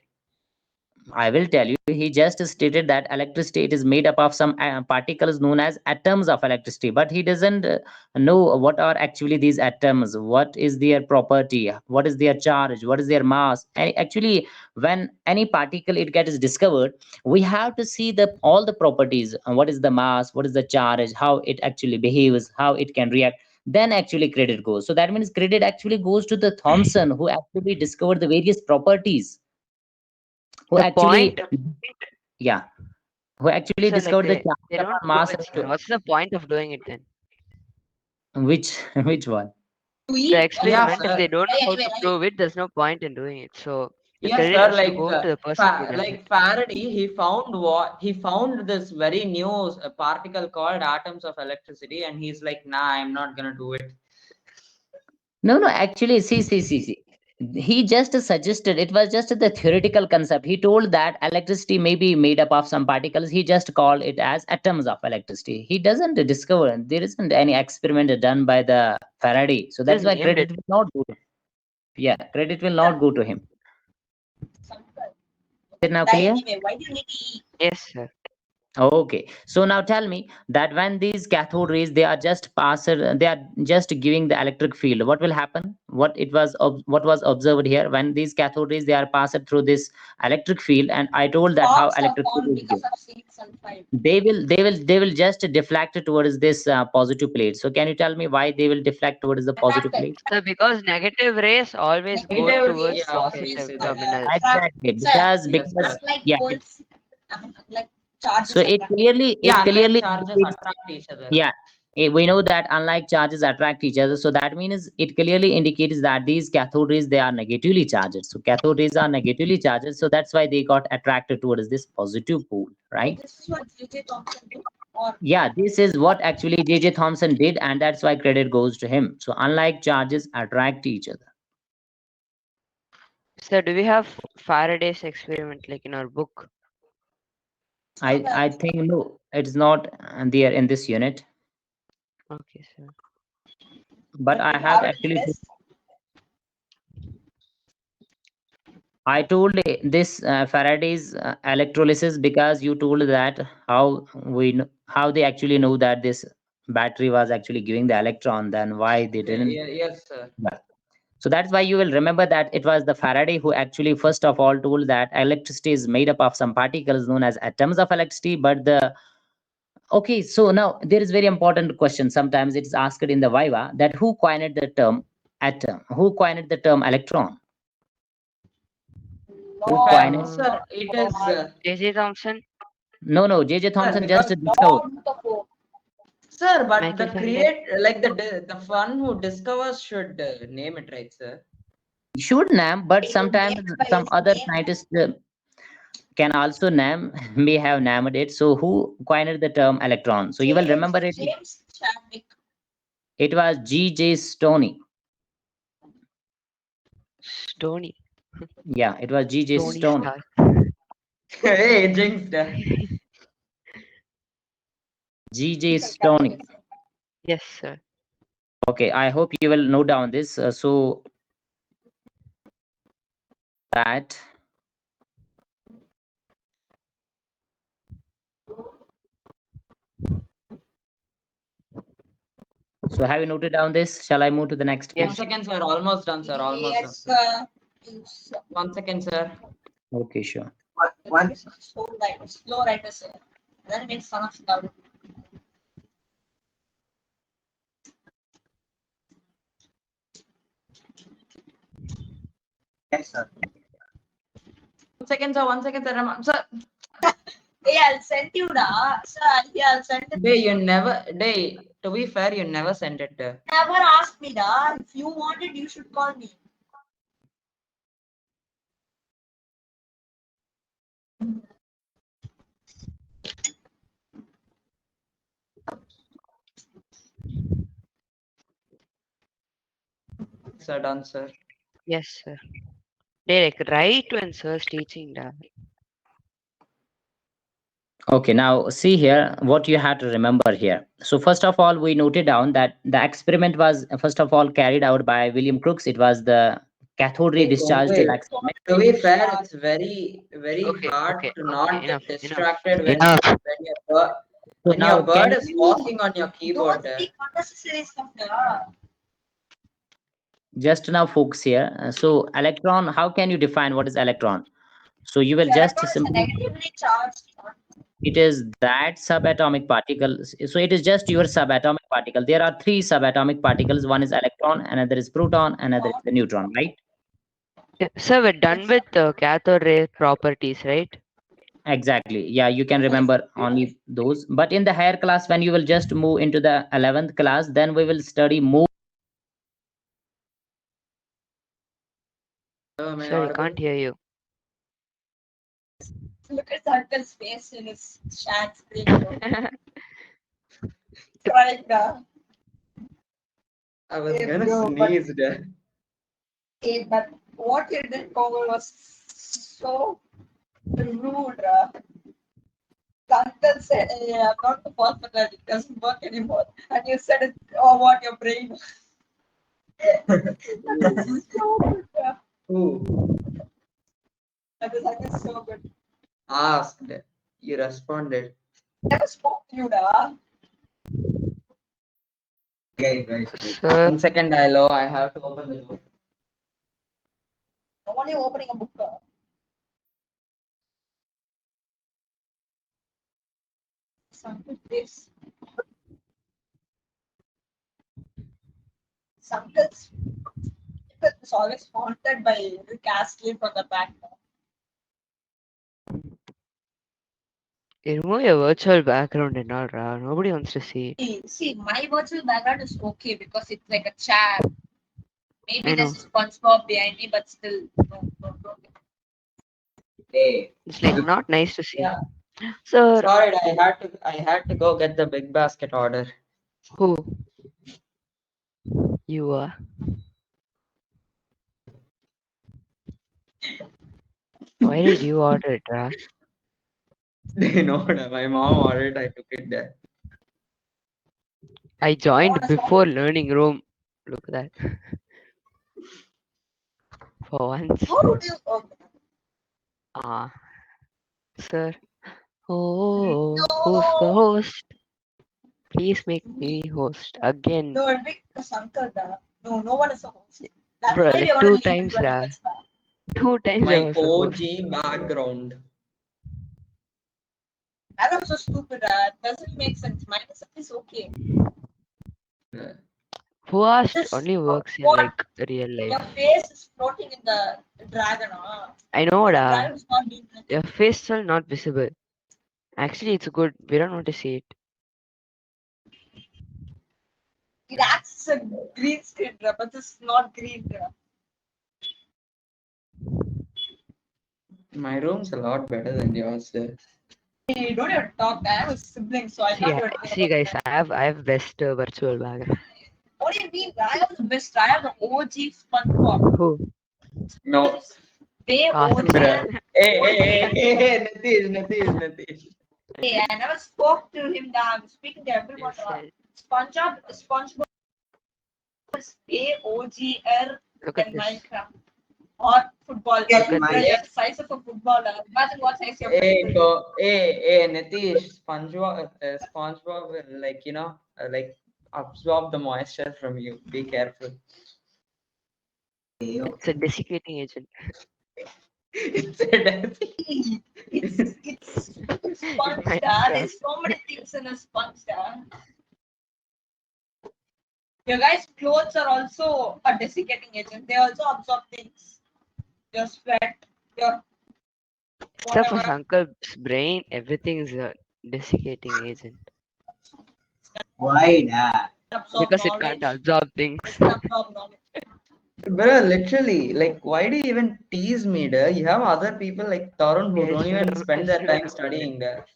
I will tell you, he just stated that electricity, it is made up of some particles known as atoms of electricity, but he doesn't know what are actually these atoms, what is their property, what is their charge, what is their mass. And actually, when any particle it gets discovered, we have to see the all the properties, what is the mass, what is the charge, how it actually behaves, how it can react. Then actually credit goes. So that means credit actually goes to the Thomson who actually discovered the various properties, who The point, actually yeah, who actually sir, like discovered the they charge don't upon prove mass it, sir. What's the point of doing it then? which which one? To The eat. Yeah, experiment, if sir. they don't know how Anyway, to prove it, there's no point in doing it. So the Yes, credit sir. should go to the person who does it. Like Faraday, he found this very new particle called atoms of electricity, and he's like, nah, I'm not gonna do it. No, actually, see. He just suggested, it was just the theoretical concept. He told that electricity may be made up of some particles. He just called it as atoms of electricity. He doesn't discover, there isn't any experiment done by the Faraday. So that's Just why named credit it. will not go to him. Yeah, credit will not go to him. Is it now clear? Anyway, why do you need to eat? Yes, sir. Okay, so now tell me that when these cathode rays they are just they are just giving the electric field. What will happen? What was observed here when these cathode rays they are passed through this electric field, and I told that how Sparks are electric field formed is because given. of zinc sulfide. They will just deflect towards this positive plate. So can you tell me why they will deflect towards the positive Attracted. plate? So because negative rays always go Negative, towards yeah, okay, you positive say that. terminals. Exactly, Sir, Yes, because sir. just like yeah. bolts, like charges So it attract. clearly Yeah, it unlike clearly charges indicates. attract each other. Yeah, we know that unlike charges attract each other, so that means it clearly indicates that these cathode rays they are negatively charged. So cathode rays are negatively charged, so that's why they got attracted towards this positive pole, So right? this is what J.J. Thomson did. Or Yeah, this is what actually J.J. Thomson did, and that's why credit goes to him. So unlike charges attract each other. So do we have Faraday's experiment like in our book? I think no, it's not there in this unit, Okay, sir. but I you have have it in actually. this. I told this Faraday's electrolysis because you told that how they actually know that this battery was actually giving the electron, then why they didn't. Yes, sir. Yeah. So that's why you will remember that it was the Faraday who actually first of all told that electricity is made up of some particles known as atoms of electricity, but the Okay, so now there is very important question. Sometimes it is asked in the Viva that who coined the term atom? Who coined the term electron? Who coined it? Sir, it is J.J. Thomson, No, J.J. Thomson just because discovered. sir, but Michael the Faraday. like the one who discovers should name it, right, sir? Should name, but sometimes some other scientists can also name, may have named it. So who coined the term electron? So you will remember it. James Chadwick. It was G.J. Stoney. Stoney. Yeah, it was G.J. Tony Stoney. Stark. Hey, jinxed. G.J. Stoney. Yes, sir. Okay, I hope you will note down this. So that. So have you noted down this? Shall I move to the next One page? second, sir. Almost done, sir. Almost done. Yes, Sir. yes. 1 second, sir. Okay, sure. One Slow writer, sir. That makes fun of love. yes, sir. 1 second, sir. 1 second, sir. Sir, Hey, I'll send you da. Sir, I'll send it. day you never day. To be fair, you never sent it. Never ask me da. If you want it, you should call me. Sir, done, sir. Yes, sir. They like right when sir's teaching that. Okay, now see here what you have to remember here. So first of all, we noted down that the experiment was first of all carried out by William Crookes. It was the cathode ray Hey, discharge tube Kongwe, experiment. to be fair, it's very Okay, hard okay, to okay. not Enough, get enough, distracted enough. So when your now bird can is walking on your Don't keyboard. speak unnecessary stuff da. just now focus here. So electron, how can you define what is electron? So you will just Electron is a simply, negatively charged. it is that subatomic particle. So it is just your subatomic particle. There are three subatomic particles. One is electron, another is proton, another is the neutron, right? Yeah, sir, we're done with the cathode ray properties, right? Exactly. Yeah, you can remember only those. But in the higher class, when you will just move into the 11th class, then we will study more. Am I Sir, we audible? can't hear you. Look at Uncle's face in his chat screen. Crying da. I was Hey, gonna bro, but- sneeze. Hey, but what you did, Congo, was so rude. The uncle said, hey, I'm not the perfect that it doesn't work anymore. And you said it, oh, what your brain. That is so good. Who That is so good. asked? You responded. Never spoke to you, da. Guys. Sir, 1 second, hello. I have to open the door. Only opening a book. Something this. Something's it's always haunted by Rick Astley from the back. you remove your virtual background and all, ra. Nobody wants to see it. See, my virtual background is okay because it's like a chair. Maybe I know. there's a SpongeBob behind me, but still, no. Hey, It's like not nice to see. yeah. Sir, Sorry, I had to go get the big basket order. who? You are. Why did you order it, ra? They know that my mom ordered. I took it there. I joined before learning Rome. Look at that. For once. How would you? Ah, sir. Oh, who's the host? Please make me host again. No, it'll be the Shankar. No one is a host. That's Bro, why like we are two gonna leave times, 20 ra. minutes back. 2 times I My was a host. OG background. I was so stupid. Doesn't make sense. Minus is okay. Who asked This only works in what like real your life? face is floating in the dragon. I know The da. dragon is not doing nothing. Your face is still not visible. Actually, it's good. We don't want to see it. It acts as a green screen, but this is not green. My room's a lot better than yours. You don't have to talk. I have a sibling, so I See, can't even think see, about guys, that. I have best virtual background. What do you mean? I have the best. I have the OG SpongeBob. Who? No. Way Ask OG. me. Hey, Natish. Hey, I never spoke to him. I'm speaking to everyone. SpongeBob is way OGer Look at than this. Minecraft or football. Get Look at my The size of a footballer. Imagine what size your Hey, football. hey, Natish, SpongeBob will like absorb the moisture from you. Be careful. It's a desiccating agent. It's a dirty. It's sponge. There's Minecraft. so many things in a sponge. Your guys' clothes are also a desiccating agent. They also absorb things. Your sweat, your Except for whatever. Uncle's brain, everything is a desiccating agent. Why that? Absorb Because it can't knowledge. absorb things. It can absorb knowledge. Bro, literally, like, why do you even tease me, there? You have other people like Tarun who Yes, don't even spend their everyone time studying there.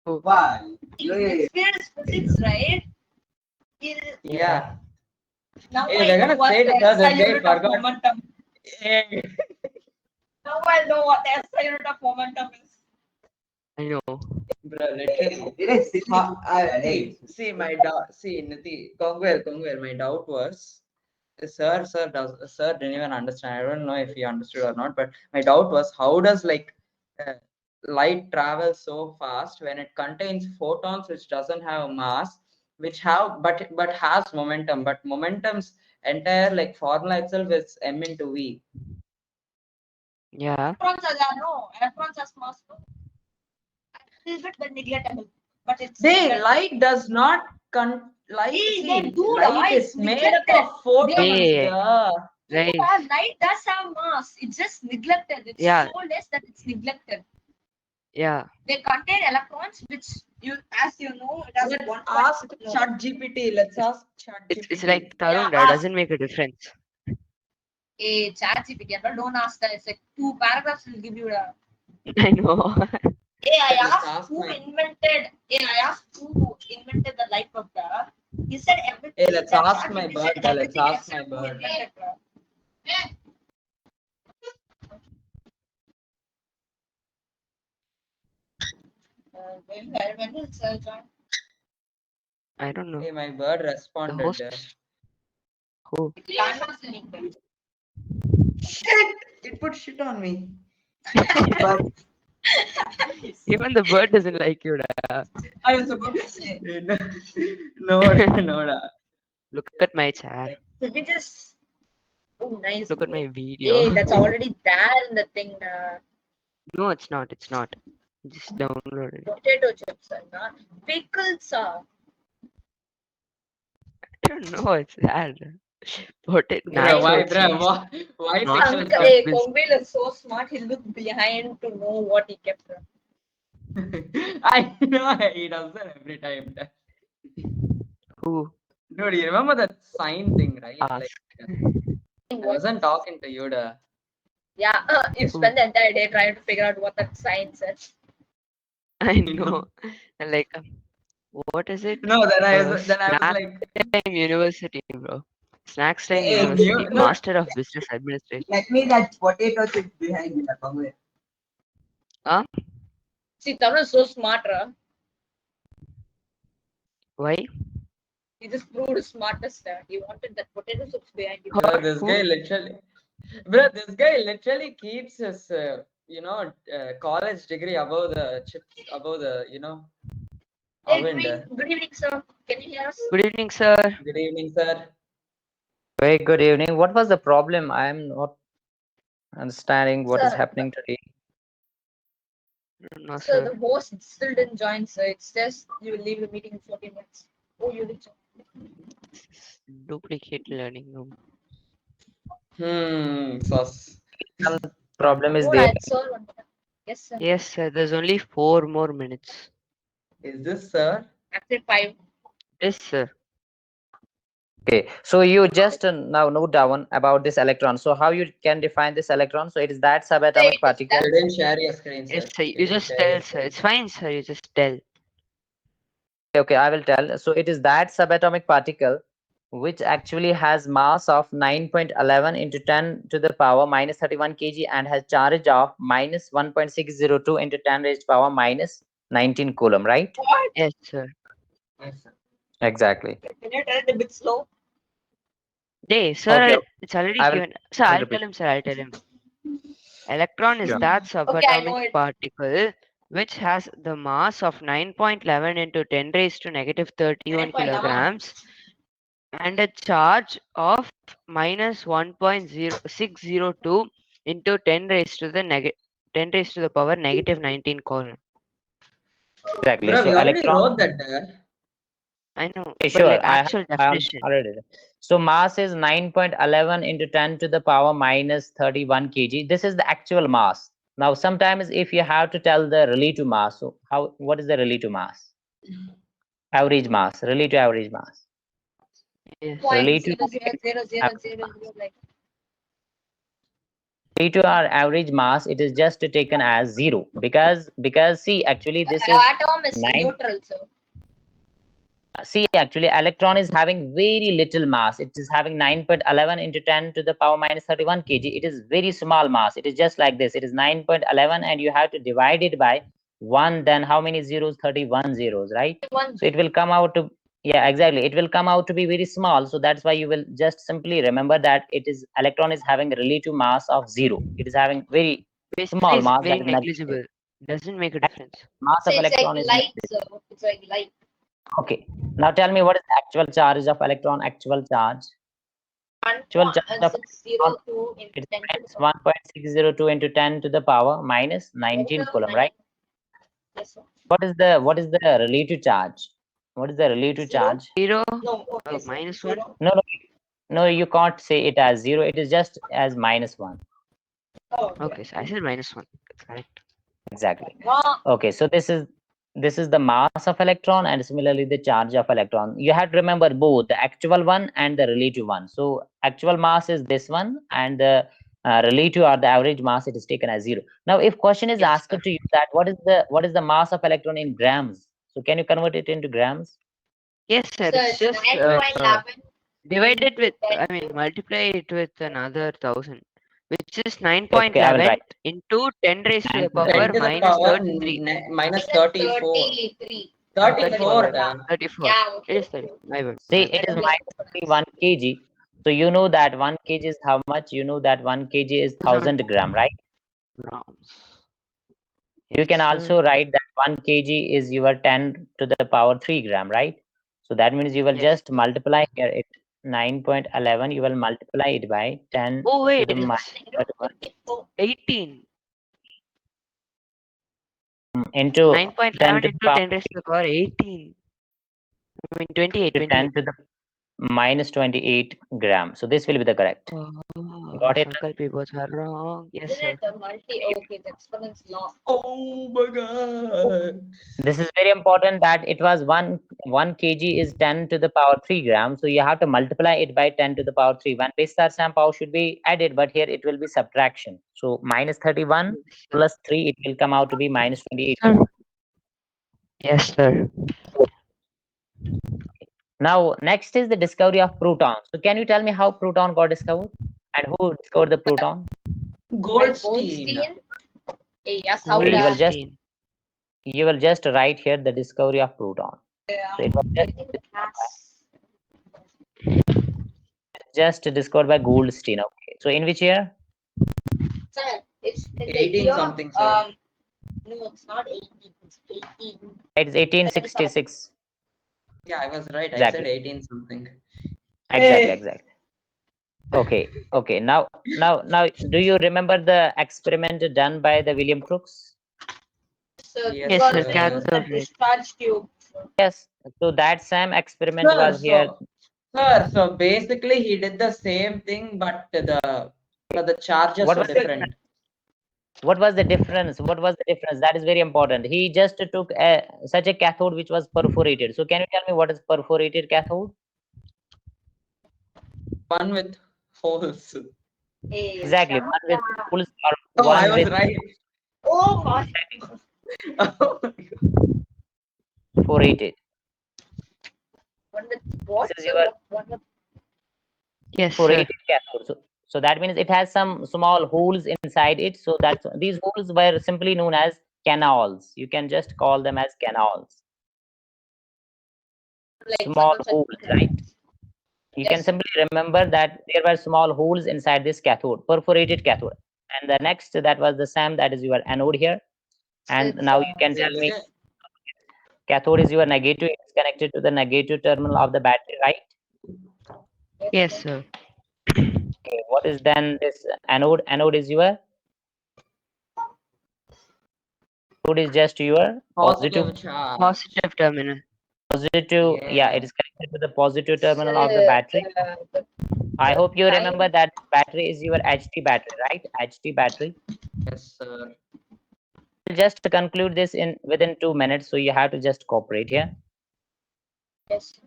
Why? You experience physics, right? Yeah. Now Hey, I they're know gonna what say to the her, SI this guy unit of forgot. momentum. Hey. Now I know what the SI unit of momentum is. I know. Bro, literally. Did I sit See, my doubt. See, Niti, Kongwell, my doubt was, sir didn't even understand. I don't know if he understood or not, but my doubt was, how does uh, light travel so fast when it contains photons which doesn't have mass, which have but has momentum, but momentum's entire like formula itself is m into v. Yeah. Electrons are there, no. Electrons are mass, no. A little bit but neglectable. But it's Light does not light. they do, Light it's is made neglected. up of photons. Yeah. Duh. Right. Light does have mass. It's just neglected. It's Yeah. so less that it's neglected. Yeah. They contain electrons, which as you know, it has Let's one ask point. No. ChatGPT. Let's ask ChatGPT. It's like Tarun, Yeah, that doesn't make a difference. A ChatGPT, but don't ask that. It's like 2 paragraphs will give you a. I know. Hey, I Let's asked ask who my- invented. Hey, I asked who invented the light bulb. He said everything. Hey, let's that ask my ChatGPT bird. said Let's everything ask my except who bird. invented it. When will Sir join? I don't know. Hey, my bird The responded. host. Who? Shit! It put shit on me. But Even the bird doesn't like you. Da. I was about to say. No, no. Look at my chat. Let me just. Oh, nice. Look at bro. my video. Hey, that's already there in the thing. No, it's not. It's not. Just download it. Potato chips are not. Pickles are. I don't know. It's that. Potato. Bro, why, Nacho cheese. why Not pickles Uncle are- Kongwil is so smart. He looked behind to know what he kept. I know he does that every time. Who? Dude, you remember that sign thing, right? Ask. I wasn't talking to you, duh. Yeah, you spend the entire day trying to figure out what that sign says. I know. And like, what is it? No, then I was Snack like, Time University, bro. Snacks Time Hey, University. you- Master of Business Administration. let me that potato chips behind you, Kongwell. See, Tarun is so smart, Why? he just proved his smartest. He wanted that potato chips behind him. bro, this guy literally keeps his, college degree above the chips, above the, Hey, oven. good evening, sir. Can you hear us? Good evening, sir. Good evening, sir. Very good evening. What was the problem? I am not understanding what is Sir. happening today. No, So sir. the host still didn't join, sir. It's just you will leave the meeting in 14 minutes. Oh, you did join. Duplicate learning room. Sus. Some problem is Lord, there. I'll solve one minute. Yes, sir. Yes, sir. There's only 4 more minutes. Is this sir? After 5. Yes, sir. Okay, so you just now note down about this electron. So how you can define this electron? So it is that subatomic particle. You didn't share your screen, sir. Yes, sir. You You didn't just share tell, your sir. screen. It's fine, sir. You just tell. Okay, I will tell. So it is that subatomic particle which actually has mass of 9.11 into 10 to the power minus 31 kg and has charge of minus 1.602 into 10 raised power minus 19 coulomb, right? What? Yes, sir. Yes, sir. Exactly. Can you tell it a bit slow? Hey, sir, Okay, it's already I will. given. Sir, I'll I'll repeat. tell him, sir. I'll tell him. Electron is Sure. that Okay, I know subatomic it. particle which has the mass of 9.11 into 10 raised to negative 31 kilograms and a charge of minus 1.0602 into 10 raised to the 10 raised to the power negative 19 coulomb. Exactly. Bro, So we already electron. wrote that there. I know, Okay, but like sure. actual I am definition. already there. So mass is 9.11 into 10 to the power minus 31 kg. This is the actual mass. Now, sometimes if you have to tell the relative mass, so what is the relative mass? Average mass, relative average mass. Yes. Point Relative, 0.000000 like. relative or average mass, it is just taken as 0 because see, actually this is Atom is 9. neutral, sir. See, actually, electron is having very little mass. It is having 9.11 into 10 to the power minus 31 kg. It is very small mass. It is just like this. It is 9.11 and you have to divide it by 1. Then how many zeros? 31 zeros, right? So it will come out to, yeah, exactly. It will come out to be very small. So that's why you will just simply remember that it is electron is having a relative mass of 0. It is having very Basically, small it's mass, very that is nothing. negligible. Doesn't make a difference. Mass So of it's like electron is light, sir. It's like light. okay. Now tell me, what is the actual charge of electron? Actual charge. Actual charge of electron, 1.602 into it 10 to the is power. 1.602 into 10 to the power minus 19 coulomb, right? Yes, sir. What is the relative charge? What is the relative Zero? charge? 0, No, okay, sir. minus 1. Zero. No, no, no, you can't say it as 0. It is just as minus 1. Oh, Okay, so I said minus 1. That's correct. Exactly. Wrong. Okay, so this is the mass of electron and similarly the charge of electron. You have to remember both the actual one and the relative one. So actual mass is this one and the relative or the average mass, it is taken as 0. Now if question is Yes, asked sir. to you that what is the mass of electron in grams, so can you convert it into grams? Yes, sir. So It's it's just 9.11 divide it with, into 10 I mean, to multiply it with another 1000, which is Okay, I will 9.11 write into 10 raised to the 9.11. 10 power to the minus power 33. minus minus 34. 33. 34. 34. Yeah. 34. Yeah, It okay. is 34. My bad. See, My it bad. is minus 31 kg. So you know that 1 kg is how much? You know that 1 kg is 1000 gram, right? Grams. You can Yes, also sir. write that 1 kg is your 10 to the power 3 gram, right? So that means you will Yes. just multiply here it 9.11, you will multiply it by 10 Oh, to wait, the minus it's 31 18. into 10 9.11 to the into power 10 raised to the power 18. I mean, 28. 10 to the minus 28 gram. So this will be the correct. Oh, Got it? Sankalpi both are wrong. Yes, Isn't sir. it the multi? Okay, the exponent's law. Oh my god. This is very important that it was 1 kg is 10 to the power 3 grams. So you have to multiply it by 10 to the power 3. When base star sam power should be added, but here it will be subtraction. So minus 31 Yes, sir. plus 3, it will come out to be minus 28. Sir. Yes, sir. Now, next is the discovery of proton. So can you tell me how proton got discovered and who discovered the proton? Goldstein. Hey, yes, how Okay, that? you will just write here the discovery of proton. So it was just discovered by Goldstein. Okay. So in which year? Sir, it's in the 18 year, something, sir. no, it's not 18. It's 18. It's 1866. Yeah, I was right. I said Exactly. 18 something. Exactly, Hey. exactly. Okay. Now, do you remember the experiment done by the William Crookes? sir. Yes, Yes, Because sir. sir. they use the Cathode ray. discharge tube. Yes. So that same experiment Sir, was here. so basically he did the same thing, but the charges What were was different. what was the difference? What was the difference? That is very important. He just took such a cathode which was perforated. So can you tell me what is perforated cathode? One with holes. Exactly. One with holes or Oh, I one was with right. Oh my. Oh my God. perforated. One with what? This is Sir? your One with Yes, sir. perforated cathode. So that means it has some small holes inside it. So that these holes were simply known as canals. You can just call them as canals. like Small one holes, right? You can Yes. simply remember that there were small holes inside this cathode, perforated cathode. And the next that was the SAM, that is your anode here. And It's, now you can tell me JJ, cathode is your negative, it's connected to the negative terminal of the battery, right? Yes, sir. Okay, what is then this anode? Anode is your anode is just your positive charge. Positive terminal. positive, yeah, it Yeah. is connected to the positive terminal of the uh, battery. the I hope you time. remember that battery is your HT battery, right? HT battery. Yes, sir. We'll just conclude this in within 2 minutes, so you have to just cooperate here. Yes.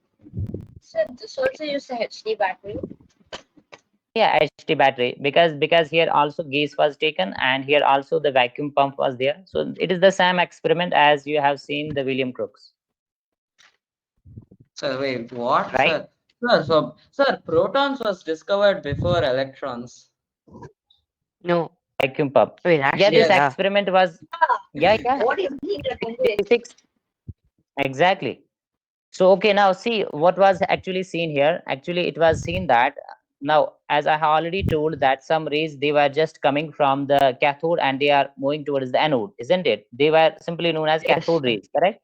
So this also use a HD battery. Yeah, HT battery, because here also gas was taken and here also the vacuum pump was there. So it is the same experiment as you have seen the William Crookes, Sir, wait, what, right? sir? Sir, protons was discovered before electrons. No. Vacuum pump. Wait, Yeah, actually, this Yes. yeah. experiment was, yeah, What is being the Congo? physics. Exactly. So okay, now see what was actually seen here. Actually, it was seen that now, as I have already told, that some rays they were just coming from the cathode and they are moving towards the anode, isn't it? They were simply known as Yes, cathode sir. rays, correct?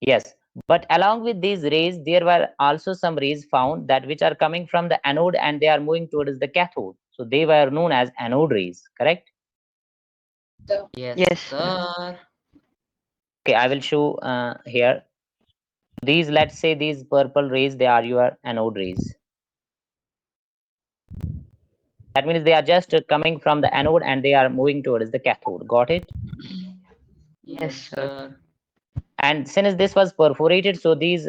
Yes. But along with these rays, there were also some rays found that which are coming from the anode and they are moving towards the cathode. So they were known as anode rays, correct? Yes, Yes, sir. sir. Okay, I will show here. These, let's say these purple rays, they are your anode rays. That means they are just coming from the anode and they are moving towards the cathode. Got it? Yes, Yes, sir. sir. And since this was perforated, so these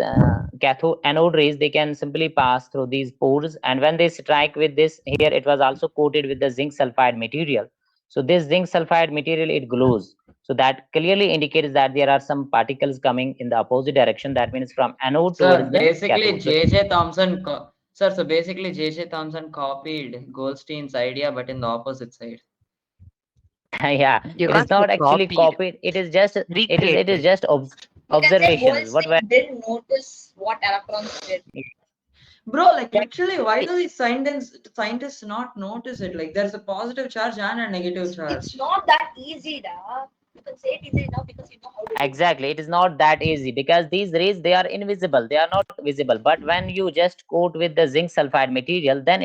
cathode anode rays they can simply pass through these pores, and when they strike with this here, it was also coated with the zinc sulfide material. So this zinc sulfide material, it glows. So that clearly indicates that there are some particles coming in the opposite direction. That means from anode Sir, towards the basically cathode. So JJ Thomson, sir, so basically JJ Thomson copied Goldstein's idea, but in the opposite side. yeah, You it is can't say not actually copied. copied. It is just Recreated. You can say observational. What were Goldstein didn't notice what electrons did. Bro, like literally, why do these scientists not notice it? Like there's a positive charge and a negative It's charge. not that easy, da. You can say it easy now because you know how to do it. Exactly, it is not that easy because these rays they are invisible, they are not visible. But when you just coat with the zinc sulfide material, then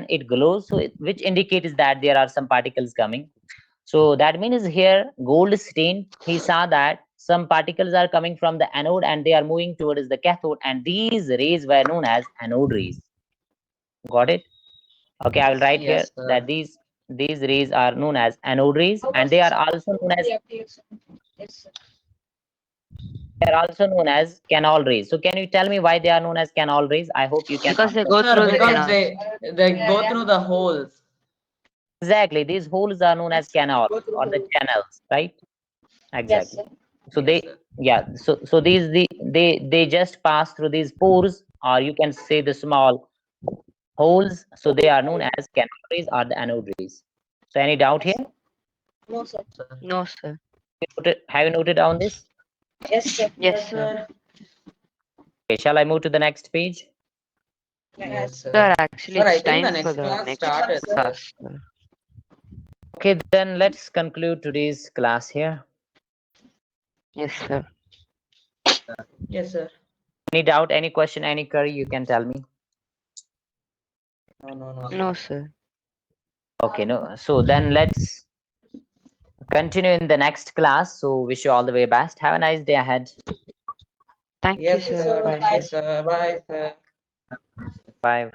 it glows. So which indicates that there are some particles coming. So that means here Goldstein he saw that some particles are coming from the anode and they are moving towards the cathode, and these rays were known as anode rays. Got it? Okay, I will write here Yes, that sir. these rays are known as anode rays, How and was they this are also known as reactive? Yes, sir. canal rays. So can you tell me why they are known as canal rays? I hope you can Because they answer. go Sir, through the because canals. they Yeah, go yeah. through the holes. Exactly, these holes are known as canals Go through or the the channels, right? Yes, Exactly. sir. So Yes, they, sir. yeah, so these they just pass through these pores, or you can say the small holes. So they are known as canal rays or the anode rays. So any doubt Yes, here? sir. No, sir. Sir. No, sir. Have you noted down this? Yes, sir. Yes, Yes, sir. sir. Okay, shall I move to the next page? Yes, Sir, sir. actually, Sir, I it's think the time for next the class next started, sir. class, sir. Okay, then let's conclude today's class here. Yes, sir. Yes, sir. Any doubt, any question, any query, you can tell me. No, no, no, sir. No, sir. Okay, no. So then let's continue in the next class. So wish you all the way best. Have a nice day ahead. Thank you, Yes, sir. sir. Bye, Bye, sir. sir. Bye, sir. Bye.